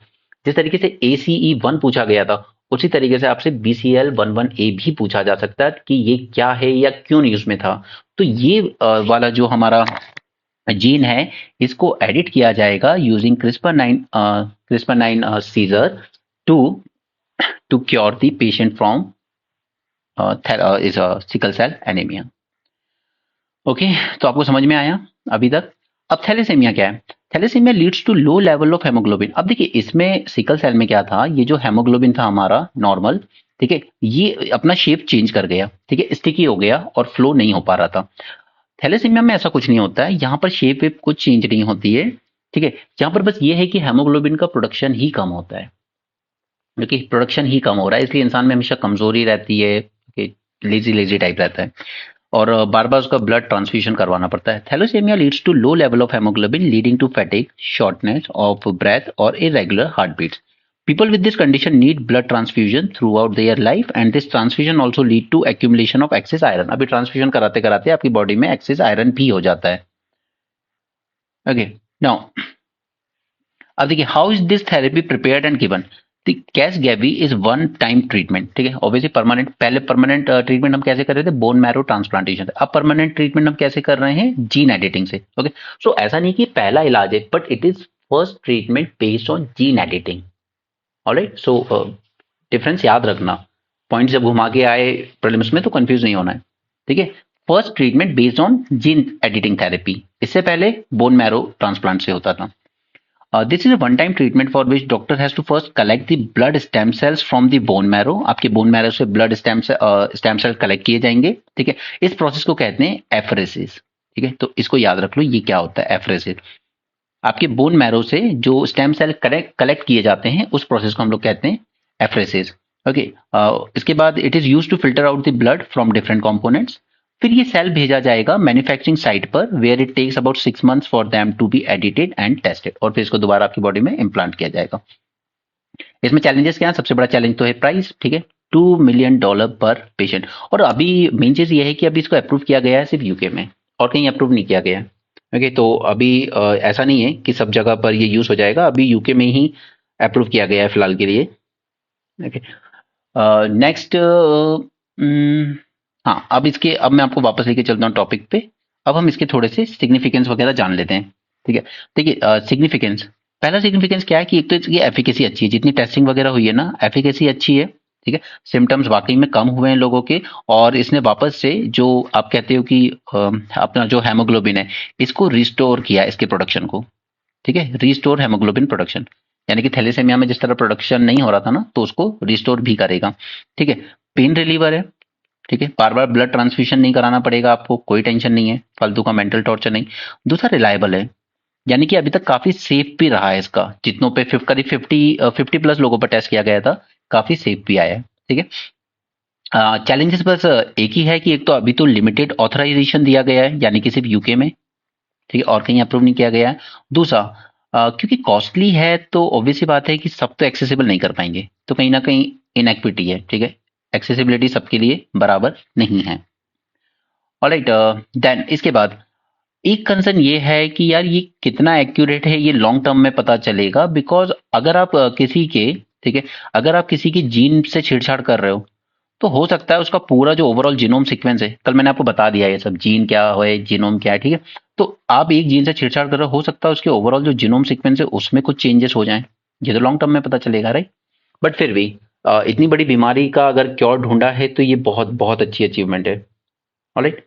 जिस तरीके से ACE1 पूछा गया था, उसी तरीके से आपसे BCL11A भी पूछा जा सकता है कि ये क्या है या क्यों न्यूज में था। तो ये वाला जो हमारा जीन है, इसको एडिट किया जाएगा using CRISPR-9 scissor to to cure the patient from is sickle cell anaemia. Okay, तो आपको समझ में आया अभी तक। अब थैलेसीमिया क्या है? Thalassaemia leads to low level of haemoglobin. अब देखिए इसमें सिकल सेल में क्या था, ये जो हेमोग्लोबिन था हमारा नॉर्मल, ठीक है, ये अपना शेप चेंज कर गया, ठीक है, स्टिकी हो गया और फ्लो नहीं हो पा रहा था। थैलेसीमिया में ऐसा कुछ नहीं होता है, यहाँ पर शेप वेप कुछ चेंज नहीं होती है, ठीक है। यहाँ पर बस ये है कि हेमोग्लोबिन का प्रोडक्शन ही कम होता है, क्योंकि प्रोडक्शन ही कम हो रहा है, इसलिए इंसान में हमेशा कमजोरी रहती है, लेजी लेजी टाइप रहता है, और बार बार उसका ब्लड ट्रांसफ्यूजन करवाना पड़ता है। Thalassaemia leads to low level of haemoglobin leading to fatigue, shortness of breath और irregular heart beats. People with this condition need blood transfusion throughout their life and this transfusion also lead to accumulation of excess iron। अभी transfusion कराते कराते आपकी body में access iron भी हो जाता है। ओके, नाउ अब देखिए how is this therapy prepared and given. Casgevy is one time treatment, ठीक है, ऑब्वियसली परमानेंट। पहले परमानेंट ट्रीटमेंट हम कैसे कर रहे थे, बोन मैरो ट्रांसप्लांटेशन। अब परमानेंट ट्रीटमेंट हम कैसे कर रहे हैं, जीन एडिटिंग से। ओके, सो ऐसा नहीं कि पहला इलाज है, but it is first treatment based on gene editing. Alright, so difference याद रखना, पॉइंट जब घुमा के आए प्रीलिम्स में तो कंफ्यूज नहीं होना है, ठीक है। First treatment based on gene editing therapy, इससे पहले बोन मैरो ट्रांसप्लांट से होता था। This is a one-time treatment for which doctor has to first collect the blood stem cells from the bone marrow। आपके बोन मैरो से blood stem cell collect किए जाएंगे, ठीक है। इस प्रोसेस को कहते हैं एफरेसिस, ठीक है, तो इसको याद रख लो, ये क्या होता है एफरेसिस। आपके बोन मैरो से जो स्टेम सेल कलेक्ट किए जाते हैं उस प्रोसेस को हम लोग कहते हैं एफरेसिस। ओके, इसके बाद it is use to filter out the blood from different components. फिर ये सेल भेजा जाएगा मैन्युफैक्चरिंग साइट पर, where it takes about 6 months for them to be edited and tested, और फिर इसको दोबारा आपकी बॉडी में इम्प्लांट किया जाएगा। इसमें चैलेंजेस क्या है, सबसे बड़ा चैलेंज तो है प्राइस, ठीक है, $2 million पर पेशेंट। और अभी मेन चीज ये है कि अभी इसको अप्रूव किया गया है सिर्फ यूके में, और कहीं अप्रूव नहीं किया गया है। ओके, तो अभी ऐसा नहीं है कि सब जगह पर ये यूज हो जाएगा, अभी यूके में ही अप्रूव किया गया है फिलहाल के लिए। ओके, नेक्स्ट, हाँ, अब मैं आपको वापस लेके चलता हूँ टॉपिक पे। अब हम इसके थोड़े से सिग्निफिकेंस वगैरह जान लेते हैं, ठीक है। देखिए सिग्निफिकेंस, पहला सिग्निफिकेंस क्या है कि एक तो इसकी एफिकेसी अच्छी है, जितनी टेस्टिंग वगैरह हुई है ना, एफिकेसी अच्छी है, ठीक है। सिम्टम्स वाकई में कम हुए हैं लोगों के, और इसने वापस से जो आप कहते हो कि अपना जो हेमोग्लोबिन है इसको रिस्टोर किया, इसके प्रोडक्शन को, ठीक है, रिस्टोर हेमोग्लोबिन प्रोडक्शन, यानी कि थैलेसेमिया में जिस तरह प्रोडक्शन नहीं हो रहा था ना, तो उसको रिस्टोर भी करेगा, ठीक है। पेन रिलीवर है, ठीक है, बार बार ब्लड ट्रांसफ्यूजन नहीं कराना पड़ेगा आपको, कोई टेंशन नहीं है, फालतू का मेंटल टॉर्चर नहीं। दूसरा रिलायबल है, यानी कि अभी तक काफी सेफ भी रहा है इसका, जितनों पे करीब 50+ लोगों पर टेस्ट किया गया था, काफी सेफ भी आया है, ठीक है। चैलेंजेस बस एक ही है कि एक तो अभी तो लिमिटेड ऑथराइजेशन दिया गया है, यानी कि सिर्फ यूके में, ठीक है, और कहीं अप्रूव नहीं किया गया है। दूसरा, क्योंकि कॉस्टली है तो ऑब्वियस सी बात है कि सब तो एक्सेसिबल नहीं कर पाएंगे, तो कहीं ना कहीं इनएक्विटी है, ठीक है, एक्सेसिबिलिटी सबके लिए बराबर नहीं है। ऑलराइट, देन इसके बाद एक कंसर्न ये है कि यार ये कितना एक्यूरेट है, ये लॉन्ग टर्म में पता चलेगा, बिकॉज अगर आप किसी के, ठीक है, अगर आप किसी की जीन से छेड़छाड़ कर रहे हो तो हो सकता है उसका पूरा जो ओवरऑल जीनोम सीक्वेंस है, कल मैंने आपको बता दिया ये सब, जीन क्या है, जीनोम क्या है, ठीक है। तो आप एक जीन से छेड़छाड़ कर रहे हो सकता है उसके ओवरऑल जो जीनोम सीक्वेंस है उसमें कुछ चेंजेस हो जाएं, ये तो लॉन्ग टर्म में पता चलेगा, राइट। बट फिर भी इतनी बड़ी बीमारी का अगर क्योर ढूंढा है तो ये बहुत बहुत अच्छी अचीवमेंट है। ऑलराइट,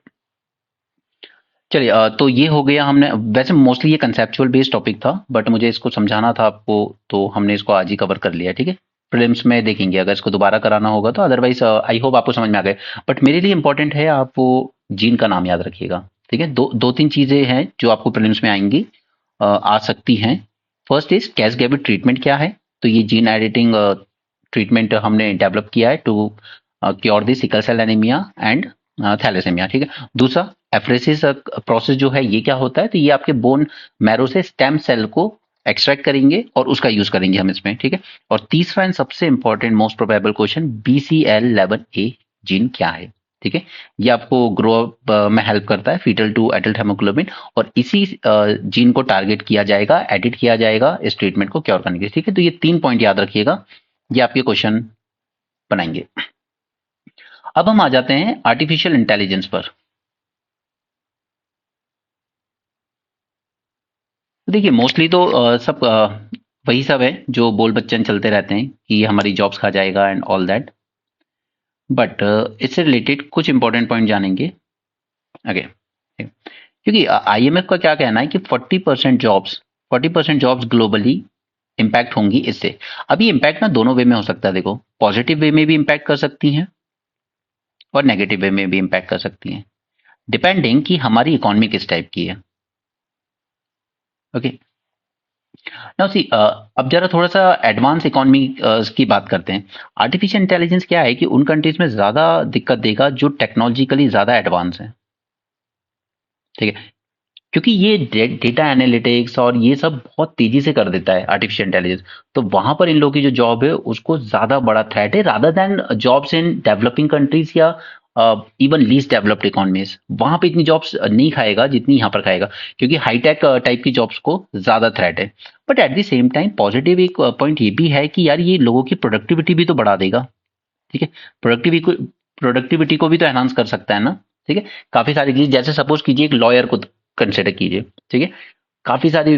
चलिए, तो ये हो गया हमने, वैसे मोस्टली ये कंसेप्चुअल बेस्ड टॉपिक था, बट मुझे इसको समझाना था आपको, तो हमने इसको आज ही कवर कर लिया, ठीक है। प्रीलिम्स में देखेंगे अगर इसको दोबारा कराना होगा तो, अदरवाइज आई होप आपको समझ में आ गए। बट मेरे लिए इंपॉर्टेंट है आप वो जीन का नाम याद रखिएगा, ठीक है। दो तीन चीजें हैं जो आपको प्रीलिम्स में आएंगी, आ सकती हैं। फर्स्ट इज कैसगेवी ट्रीटमेंट क्या है, तो ये जीन एडिटिंग ट्रीटमेंट हमने डेवलप किया है to cure the sickle cell anaemia and thalassaemia, ठीक है। दूसरा, एफरेसिस प्रोसेस जो है ये क्या होता है, तो ये आपके बोन मैरो से स्टेम सेल को एक्सट्रैक्ट करेंगे और उसका यूज करेंगे हम इसमें, ठीक है। और तीसरा एंड सबसे important most probable question, BCL11A gene क्या है, ठीक है। ये आपको ग्रो अप में हेल्प करता है, फीटल टू एडल्ट हेमोग्लोबिन, और इसी जीन को टारगेट किया जाएगा, एडिट किया जाएगा इस ट्रीटमेंट को क्योर करने के लिए। ठीक है, तो ये 3 पॉइंट याद रखिएगा, ये आपके क्वेश्चन बनाएंगे। अब हम आ जाते हैं आर्टिफिशियल इंटेलिजेंस पर। तो देखिए मोस्टली तो सब वही सब है जो बोल बच्चन चलते रहते हैं कि हमारी जॉब्स खा जाएगा एंड ऑल दैट, बट इससे रिलेटेड कुछ इंपॉर्टेंट पॉइंट जानेंगे आगे। क्योंकि आईएमएफ का क्या कहना है कि 40% जॉब्स ग्लोबली इम्पैक्ट होंगी इससे। अभी इम्पैक्ट ना दोनों वे में हो सकता है, देखो पॉजिटिव वे में भी इम्पैक्ट कर सकती हैं और नेगेटिव वे में भी इम्पैक्ट कर सकती हैं, डिपेंडिंग कि हमारी इकोनॉमी किस टाइप की है। ओके, नाउ सी अब जरा थोड़ा सा एडवांस इकोनॉमी की बात करते हैं। आर्टिफिशियल इंटेलिजेंस क्या है कि उन कंट्रीज में ज्यादा दिक्कत देगा जो टेक्नोलॉजिकली ज्यादा एडवांस है। ठीक है, क्योंकि ये डेटा एनालिटिक्स और ये सब बहुत तेजी से कर देता है आर्टिफिशियल इंटेलिजेंस, तो वहां पर इन लोगों की जो जॉब है उसको ज्यादा बड़ा थ्रेट है rather than jobs in developing countries या इवन लीस्ट डेवलप्ड इकोनॉमीज। वहां पे इतनी जॉब्स नहीं खाएगा जितनी यहाँ पर खाएगा, क्योंकि हाईटेक टाइप की जॉब्स को ज्यादा थ्रेट है। But at the same time positive एक पॉइंट ये भी है कि यार ये लोगों की प्रोडक्टिविटी भी तो बढ़ा देगा। ठीक है, प्रोडक्टिविटी को भी तो एनहांस कर सकता है ना। ठीक है, काफी सारी चीज, जैसे सपोज कीजिए एक लॉयर को कंसिडर कीजिए। ठीक है, काफी सारी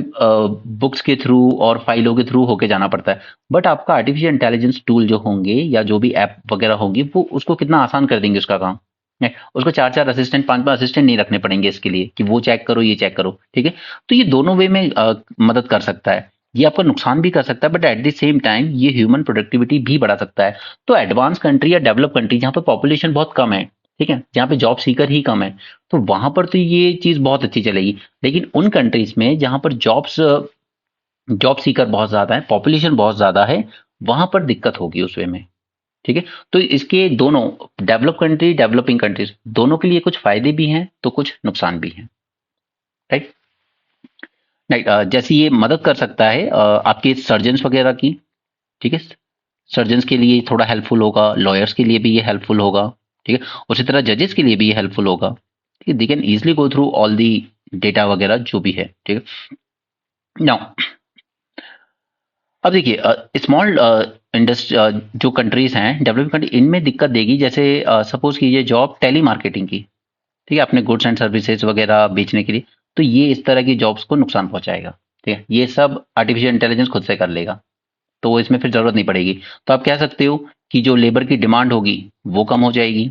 बुक्स के थ्रू और फाइलों के थ्रू होके जाना पड़ता है, बट आपका आर्टिफिशियल इंटेलिजेंस टूल जो होंगे या जो भी ऐप वगैरह होंगी वो उसको कितना आसान कर देंगे उसका काम है। उसको चार चार असिस्टेंट, पांच पांच असिस्टेंट नहीं रखने पड़ेंगे इसके लिए कि वो चेक करो ये चेक करो। ठीक है, तो ये दोनों वे में मदद कर सकता है। ये आपका नुकसान भी कर सकता है, but at the same time ये ह्यूमन प्रोडक्टिविटी भी बढ़ा सकता है। तो एडवांस कंट्री या डेवलप कंट्री जहाँ पे पॉपुलेशन बहुत कम है, ठीक है, जहाँ पे जॉब सीकर ही कम है, तो वहां पर तो ये चीज बहुत अच्छी चलेगी। लेकिन उन कंट्रीज में जहां पर जॉब सीकर बहुत ज्यादा है, पॉपुलेशन बहुत ज्यादा है, वहां पर दिक्कत होगी उस वे में। ठीक है, तो इसके दोनों, डेवलप कंट्री डेवलपिंग कंट्रीज, दोनों के लिए कुछ फायदे भी हैं तो कुछ नुकसान भी हैं। राइट, राइट, जैसे ये मदद कर सकता है आपके सर्जन्स वगैरह की। ठीक है, सर्जन्स के लिए थोड़ा हेल्पफुल होगा, लॉयर्स के लिए भी ये हेल्पफुल होगा। ठीक है, उसी तरह जजेस के लिए भी ये हेल्पफुल होगा। ठीक है, they can easily go through all the data वगैरह जो भी है। ठीक है, नाउ अब देखिए स्मॉल इंडस्ट्री जो कंट्रीज हैं, डेवलपिंग कंट्री, इनमें दिक्कत देगी। जैसे सपोज कीजिए जॉब टेली मार्केटिंग की, ठीक है, अपने गुड्स एंड सर्विसेज वगैरह बेचने के लिए, तो ये इस तरह की जॉब्स को नुकसान पहुंचाएगा। ठीक है, ये सब आर्टिफिशियल इंटेलिजेंस खुद से कर लेगा, तो इसमें फिर जरूरत नहीं पड़ेगी। तो आप कह सकते हो कि जो लेबर की डिमांड होगी वो कम हो जाएगी।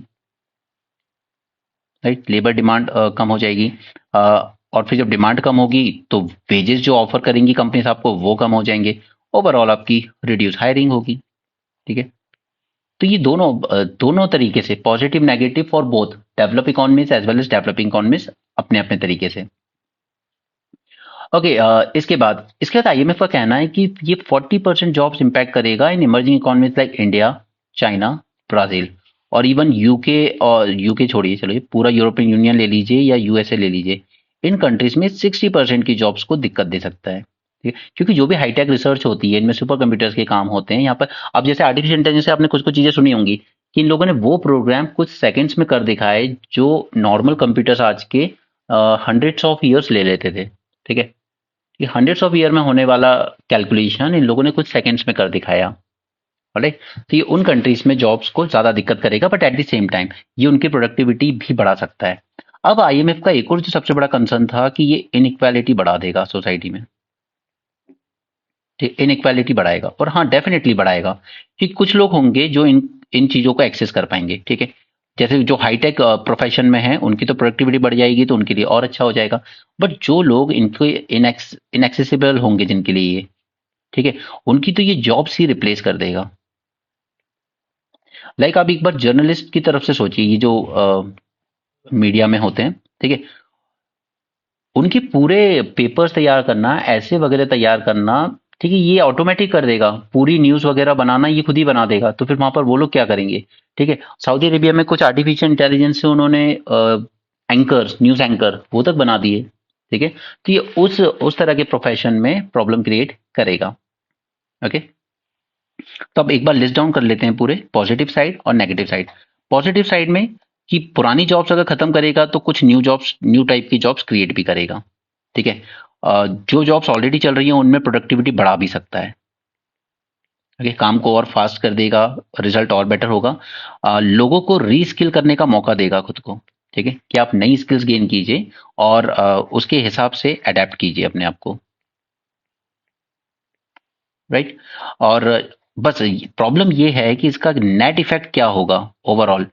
राइट, लेबर डिमांड कम हो जाएगी, और फिर जब डिमांड कम होगी तो वेजेस जो ऑफर करेंगी कंपनीज आपको वो कम हो जाएंगे। ओवरऑल आपकी रिड्यूस हायरिंग होगी। ठीक है, तो ये दोनों तरीके से positive negative for both develop economies as well as developing economies, अपने अपने तरीके से। ओके, इसके बाद आईएमएफ का कहना है कि ये 40% जॉब्स इंपैक्ट करेगा in emerging economies like India, China, Brazil, और इवन यूके। और यूके छोड़िए, चलो ये पूरा यूरोपियन यूनियन ले लीजिए या यूएसए ले लीजिए, इन कंट्रीज में 60% की जॉब्स को दिक्कत दे सकता है। ठीक है, क्योंकि जो भी हाईटेक रिसर्च होती है इनमें सुपर कंप्यूटर्स के काम होते हैं यहाँ पर। अब जैसे आर्टिफिशियल इंटेलिजेंस से आपने कुछ कुछ चीजें सुनी होंगी कि इन लोगों ने वो प्रोग्राम कुछ सेकंड्स में कर दिखाए जो नॉर्मल कंप्यूटर्स आज के हंड्रेड्स ऑफ ईयर्स ले लेते थे। ठीक है, ये हंड्रेड्स ऑफ ईयर में होने वाला कैलकुलेशन इन लोगों ने कुछ सेकंड्स में कर दिखाया। राइट, तो ये उन कंट्रीज में जॉब्स को ज्यादा दिक्कत करेगा, but at the same time ये उनकी प्रोडक्टिविटी भी बढ़ा सकता है। अब आईएमएफ का एक और जो सबसे बड़ा कंसर्न था कि ये इनइक्वालिटी बढ़ा देगा सोसाइटी में। इनइक्वालिटी बढ़ाएगा, और हाँ डेफिनेटली बढ़ाएगा, कि कुछ लोग होंगे जो इन इन चीजों को एक्सेस कर पाएंगे। ठीक है, जैसे जो हाईटेक प्रोफेशन में है उनकी तो प्रोडक्टिविटी बढ़ जाएगी, तो उनके लिए और अच्छा हो जाएगा। बट जो लोग इनके इनएक्सेसिबल होंगे जिनके लिए ये, ठीक है, उनकी तो ये जॉब्स ही रिप्लेस कर देगा। लाइक आप एक बार जर्नलिस्ट की तरफ से सोचिए, ये जो मीडिया में होते हैं, ठीक है, उनके पूरे पेपर्स तैयार करना, ऐसे वगैरह तैयार करना, ठीक है, ये ऑटोमेटिक कर देगा। पूरी न्यूज़ वगैरह बनाना ये खुद ही बना देगा, तो फिर वहाँ पर वो लोग क्या करेंगे? ठीक है, सऊदी अरेबिया में कुछ आर्टिफिशियल इंटेलिजेंस से उन्होंने एंकर्स, न्यूज़ एंकर वो तक बना दिए। ठीक है, तो ये उस तरह के प्रोफेशन में प्रॉब्लम क्रिएट करेगा। ओके, तो अब एक बार लिस्ट डाउन कर लेते हैं पूरे पॉजिटिव साइड और नेगेटिव साइड। पॉजिटिव साइड में कि पुरानी जॉब्स अगर खत्म करेगा तो कुछ न्यू जॉब्स, न्यू टाइप की जॉब्स क्रिएट भी करेगा। ठीक है, जो जॉब्स ऑलरेडी चल रही हैं उनमें प्रोडक्टिविटी बढ़ा भी सकता है। ओके, काम को और फास्ट कर देगा, रिजल्ट और बेटर होगा। लोगों को रीस्किल करने का मौका देगा खुद को। ठीक है, कि आप नई स्किल्स गेन कीजिए और उसके हिसाब से अडेप्ट कीजिए अपने आप को। राइट। और बस प्रॉब्लम ये है कि इसका नेट इफेक्ट क्या होगा ओवरऑल।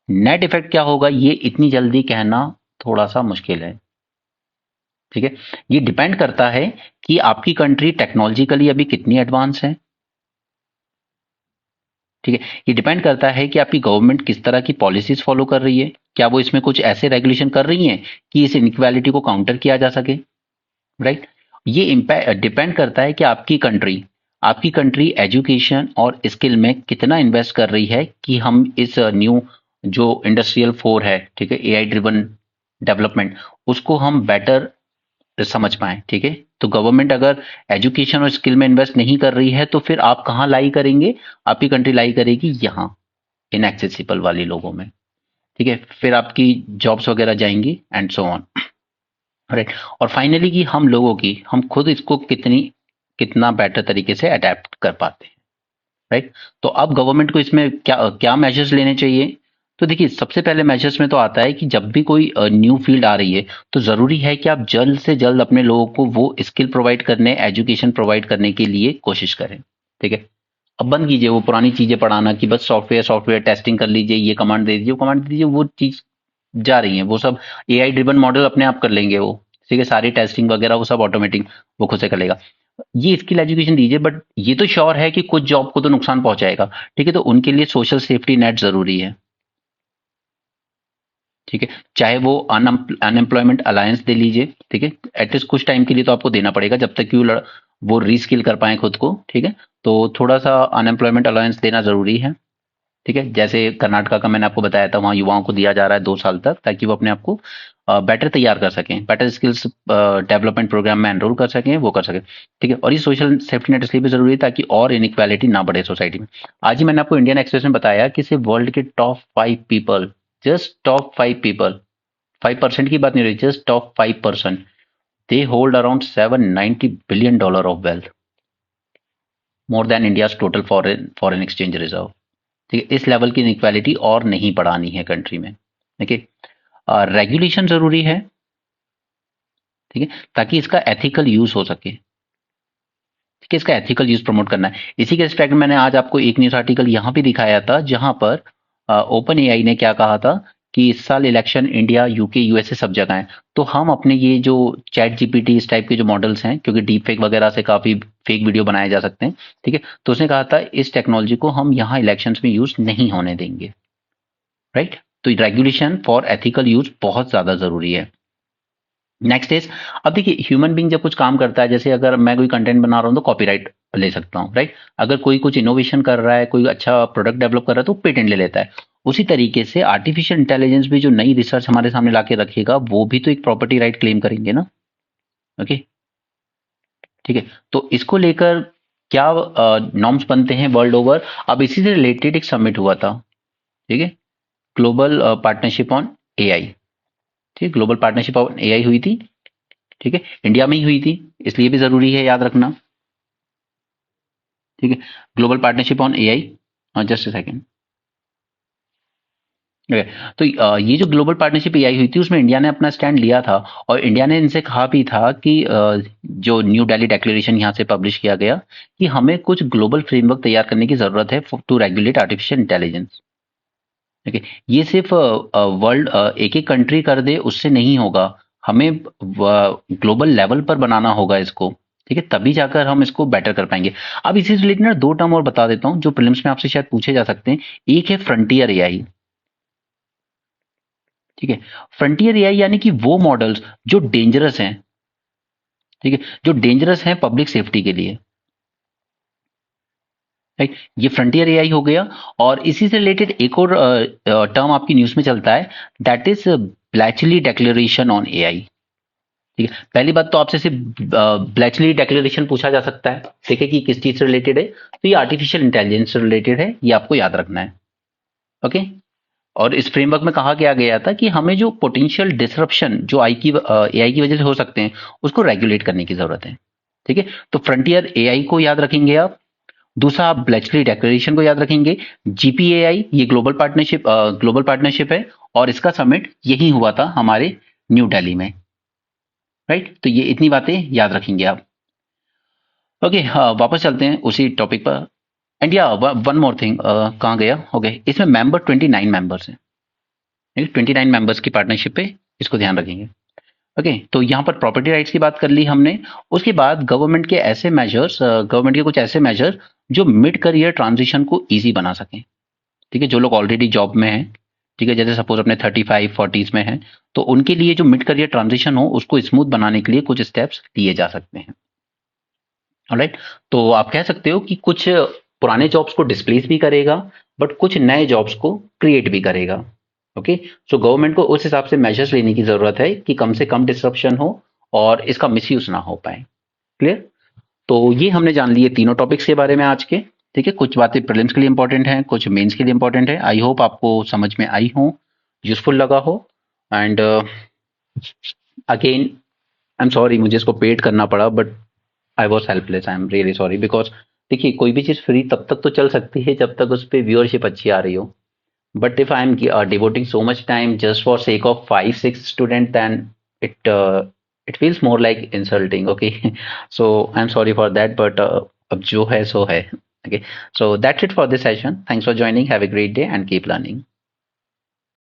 नेट इफेक्ट क्या होगा ये इतनी जल्दी कहना थोड़ा सा मुश्किल है। ठीक है, ये डिपेंड करता है कि आपकी कंट्री टेक्नोलॉजिकली अभी कितनी एडवांस है। ठीक है, ये डिपेंड करता है कि आपकी गवर्नमेंट किस तरह की पॉलिसीज फॉलो कर रही है। क्या वो इसमें कुछ ऐसे रेगुलेशन कर रही हैं कि इस इनइक्वालिटी को काउंटर किया जा सके। राइट। ये इम्पैक्ट डिपेंड करता है कि आपकी कंट्री एजुकेशन और स्किल में कितना इन्वेस्ट कर रही है कि हम इस न्यू जो इंडस्ट्रियल फोर है, ठीक है, एआई ड्रिवन डेवलपमेंट, उसको हम बेटर समझ पाएं। ठीक है, तो गवर्नमेंट अगर एजुकेशन और स्किल में इन्वेस्ट नहीं कर रही है तो फिर आप कहाँ लाई करेंगे, आपकी कंट्री लाई करेगी यहाँ इनएक्सेसिबल वाले लोगों में। ठीक है, फिर आपकी जॉब्स वगैरह जाएंगी एंड सो ऑन। राइट। और फाइनली कि हम खुद इसको कितना बेटर तरीके से अडेप्ट कर पाते हैं। राइट। तो अब गवर्नमेंट को इसमें क्या क्या मेजर्स लेने चाहिए। तो देखिए, सबसे पहले मेजर्स में तो आता है कि जब भी कोई न्यू फील्ड आ रही है तो जरूरी है कि आप जल्द से जल्द अपने लोगों को वो स्किल प्रोवाइड करने, एजुकेशन प्रोवाइड करने के लिए कोशिश करें। ठीक है, अब बंद कीजिए वो पुरानी चीजें पढ़ाना कि बस सॉफ्टवेयर सॉफ्टवेयर टेस्टिंग कर लीजिए, ये कमांड दे दीजिए, वो कमांड दे दीजिए, वो चीज जा रही है। वो सब एआई ड्रिवन मॉडल अपने आप कर लेंगे वो। ठीक है, सारी टेस्टिंग वगैरह वो सब ऑटोमेटिक वो खुद से कर लेगा। ये स्किल एजुकेशन दीजिए, बट ये तो श्योर है कि कुछ जॉब को तो नुकसान पहुंचाएगा। ठीक है, तो उनके लिए सोशल सेफ्टी नेट जरूरी है। ठीक है, चाहे वो अनएम्प्लॉयमेंट अलायंस दे लीजिए। ठीक है, एटलीस्ट कुछ टाइम के लिए तो आपको देना पड़ेगा जब तक कि वो रीस्किल कर पाए खुद को। ठीक है, तो थोड़ा सा अनएम्प्लॉयमेंट अलायंस देना जरूरी है। ठीक है, जैसे कर्नाटका का मैंने आपको बताया था, वहाँ युवाओं को दिया जा रहा है 2 साल तक, ताकि वो अपने आप को बेटर तैयार कर सकें, बेटर स्किल्स डेवलपमेंट प्रोग्राम में एनरोल कर सकें, वो कर सकें। ठीक है, और ये सोशल सेफ्टी नेट इसलिए भी जरूरी है ताकि और इनइक्वालिटी ना बढ़े सोसाइटी में। आज ही मैंने आपको इंडियन एक्सप्रेस में बताया कि सिर्फ वर्ल्ड के top 5 people, just top 5 people, 5% की बात नहीं रही, just top 5%, they hold around $790 billion of wealth, more than India total foreign exchange reserve. ठीक है, इस लेवल की इनइक्वालिटी और नहीं बढ़ानी है कंट्री में। देखिए, रेगुलेशन जरूरी है। ठीक है, ताकि इसका एथिकल यूज हो सके। ठीक है, इसका एथिकल यूज प्रमोट करना है। इसी के रिस्पेक्ट में मैंने आज आपको एक न्यूज आर्टिकल यहाँ भी दिखाया था जहां पर ओपन एआई ने क्या कहा था कि इस साल इलेक्शन इंडिया, यूके, यूएसए सब जगह है, तो हम अपने ये जो चैट जीपीटी इस टाइप के जो मॉडल्स हैं, क्योंकि डीप फेक वगैरह से काफी फेक वीडियो बनाए जा सकते हैं। ठीक है, तो उसने कहा था इस टेक्नोलॉजी को हम यहाँ इलेक्शंस में यूज नहीं होने देंगे। राइट। तो रेगुलेशन फॉर एथिकल यूज बहुत ज्यादा जरूरी है। नेक्स्ट इज, अब देखिए, ह्यूमन बीइंग जब कुछ काम करता है, जैसे अगर मैं कोई कंटेंट बना रहा हूं तो कॉपीराइट ले सकता हूं। राइट। अगर कोई कुछ इनोवेशन कर रहा है, कोई अच्छा प्रोडक्ट डेवलप कर रहा है तो पेटेंट ले लेता है। उसी तरीके से आर्टिफिशियल इंटेलिजेंस भी जो नई रिसर्च हमारे सामने लाके रखेगा वो भी तो एक प्रॉपर्टी राइट क्लेम करेंगे ना। ओके। ठीक है, तो इसको लेकर क्या नॉर्म्स बनते हैं वर्ल्ड ओवर। अब इसी से रिलेटेड एक समिट हुआ था। ठीक है, ग्लोबल पार्टनरशिप ऑन एआई। ठीक, ग्लोबल पार्टनरशिप ऑन एआई हुई थी। ठीक है, इंडिया में ही हुई थी, इसलिए भी जरूरी है याद रखना। ठीक है, global partnership on AI, just a second. तो ये जो ग्लोबल पार्टनरशिप एआई हुई थी उसमें इंडिया ने अपना स्टैंड लिया था, और इंडिया ने इनसे कहा भी था कि जो न्यू दिल्ली डिक्लेरेशन यहाँ से पब्लिश किया गया कि हमें कुछ ग्लोबल फ्रेमवर्क तैयार करने की जरूरत है टू रेगुलेट आर्टिफिशियल इंटेलिजेंस। ठीक है, ये सिर्फ वर्ल्ड एक एक कंट्री कर दे उससे नहीं होगा, हमें ग्लोबल लेवल पर बनाना होगा इसको। ठीक है, तभी जाकर हम इसको बेटर कर पाएंगे। अब इसी से रिलेटेड ना 2 टर्म और बता देता हूँ जो प्रीलिम्स में आपसे शायद पूछे जा सकते हैं। एक है फ्रंटियर एआई। ठीक है, फ्रंटियर एआई यानी कि वो मॉडल्स जो डेंजरस हैं। ठीक है, जो डेंजरस हैं पब्लिक सेफ्टी के लिए। राइट, ये फ्रंटियर एआई हो गया। और इसी से रिलेटेड एक और टर्म आपकी न्यूज में चलता है, that is Bletchley declaration on AI. ठीक है, पहली बात तो आपसे सिर्फ ब्लैचली डिक्लेरेशन पूछा जा सकता है। ठीक है, कि किस चीज से रिलेटेड है, तो ये आर्टिफिशियल इंटेलिजेंस से रिलेटेड है, ये आपको याद रखना है। ओके। और इस फ्रेमवर्क में कहा गया था कि हमें जो पोटेंशियल डिसरप्शन जो एआई की वजह से हो सकते हैं उसको रेगुलेट करने की जरूरत है। ठीक है, तो फ्रंटियर एआई को याद रखेंगे आप। दूसरा, आप ब्लेचली डेक्लेरेशन को याद रखेंगे। जीपीएआई ये ग्लोबल पार्टनरशिप है और इसका समिट यही हुआ था हमारे न्यू दिल्ली में। राइट, तो ये इतनी बातें याद रखेंगे आप। ओके, वापस चलते हैं उसी टॉपिक पर। एंड या वन मोर थिंग, कहाँ गया? ओके, इसमें मेंबर 29 मेंबर्स हैं। 29 मेंबर्स की पार्टनरशिप पे इसको ध्यान रखेंगे। ओके, तो यहाँ पर प्रॉपर्टी राइट्स की बात कर ली हमने। उसके बाद गवर्नमेंट के कुछ ऐसे मेजर्स जो मिड करियर ट्रांजिशन को इजी बना सकें। ठीक है, जो लोग ऑलरेडी जॉब में हैं, ठीक है, जैसे सपोज अपने 35-40s में हैं, तो उनके लिए जो मिड करियर ट्रांजिशन हो उसको स्मूथ बनाने के लिए कुछ स्टेप्स लिए जा सकते हैं। ऑलराइट, तो आप कह सकते हो कि कुछ पुराने जॉब्स को डिस्प्लेस भी करेगा, बट कुछ नए जॉब्स को क्रिएट भी करेगा। ओके, सो गवर्नमेंट को उस हिसाब से मेजर्स लेने की जरूरत है कि कम से कम डिस्ट्रप्शन हो और इसका मिसयूज ना हो पाए। क्लियर? तो ये हमने जान लिए तीनों टॉपिक्स के बारे में आज के। ठीक है, कुछ बातें प्रीलिम्स के लिए इंपॉर्टेंट हैं, कुछ मेंस के लिए इंपॉर्टेंट है। आई होप आपको समझ में आई हो, यूजफुल लगा हो। And again I am sorry, मुझे इसको पेड करना पड़ा, but I was helpless. I am really sorry, because देखिए कोई भी चीज़ फ्री तब तक तो चल सकती है जब तक उस पर व्यूअरशिप अच्छी आ रही हो। But if I'm devoting so much time just for sake of 5-6 student, then it feels more like insulting. Okay, so I'm sorry for that, but अब जो है सो है. Okay, so that's it for this session. Thanks for joining. Have a great day and keep learning.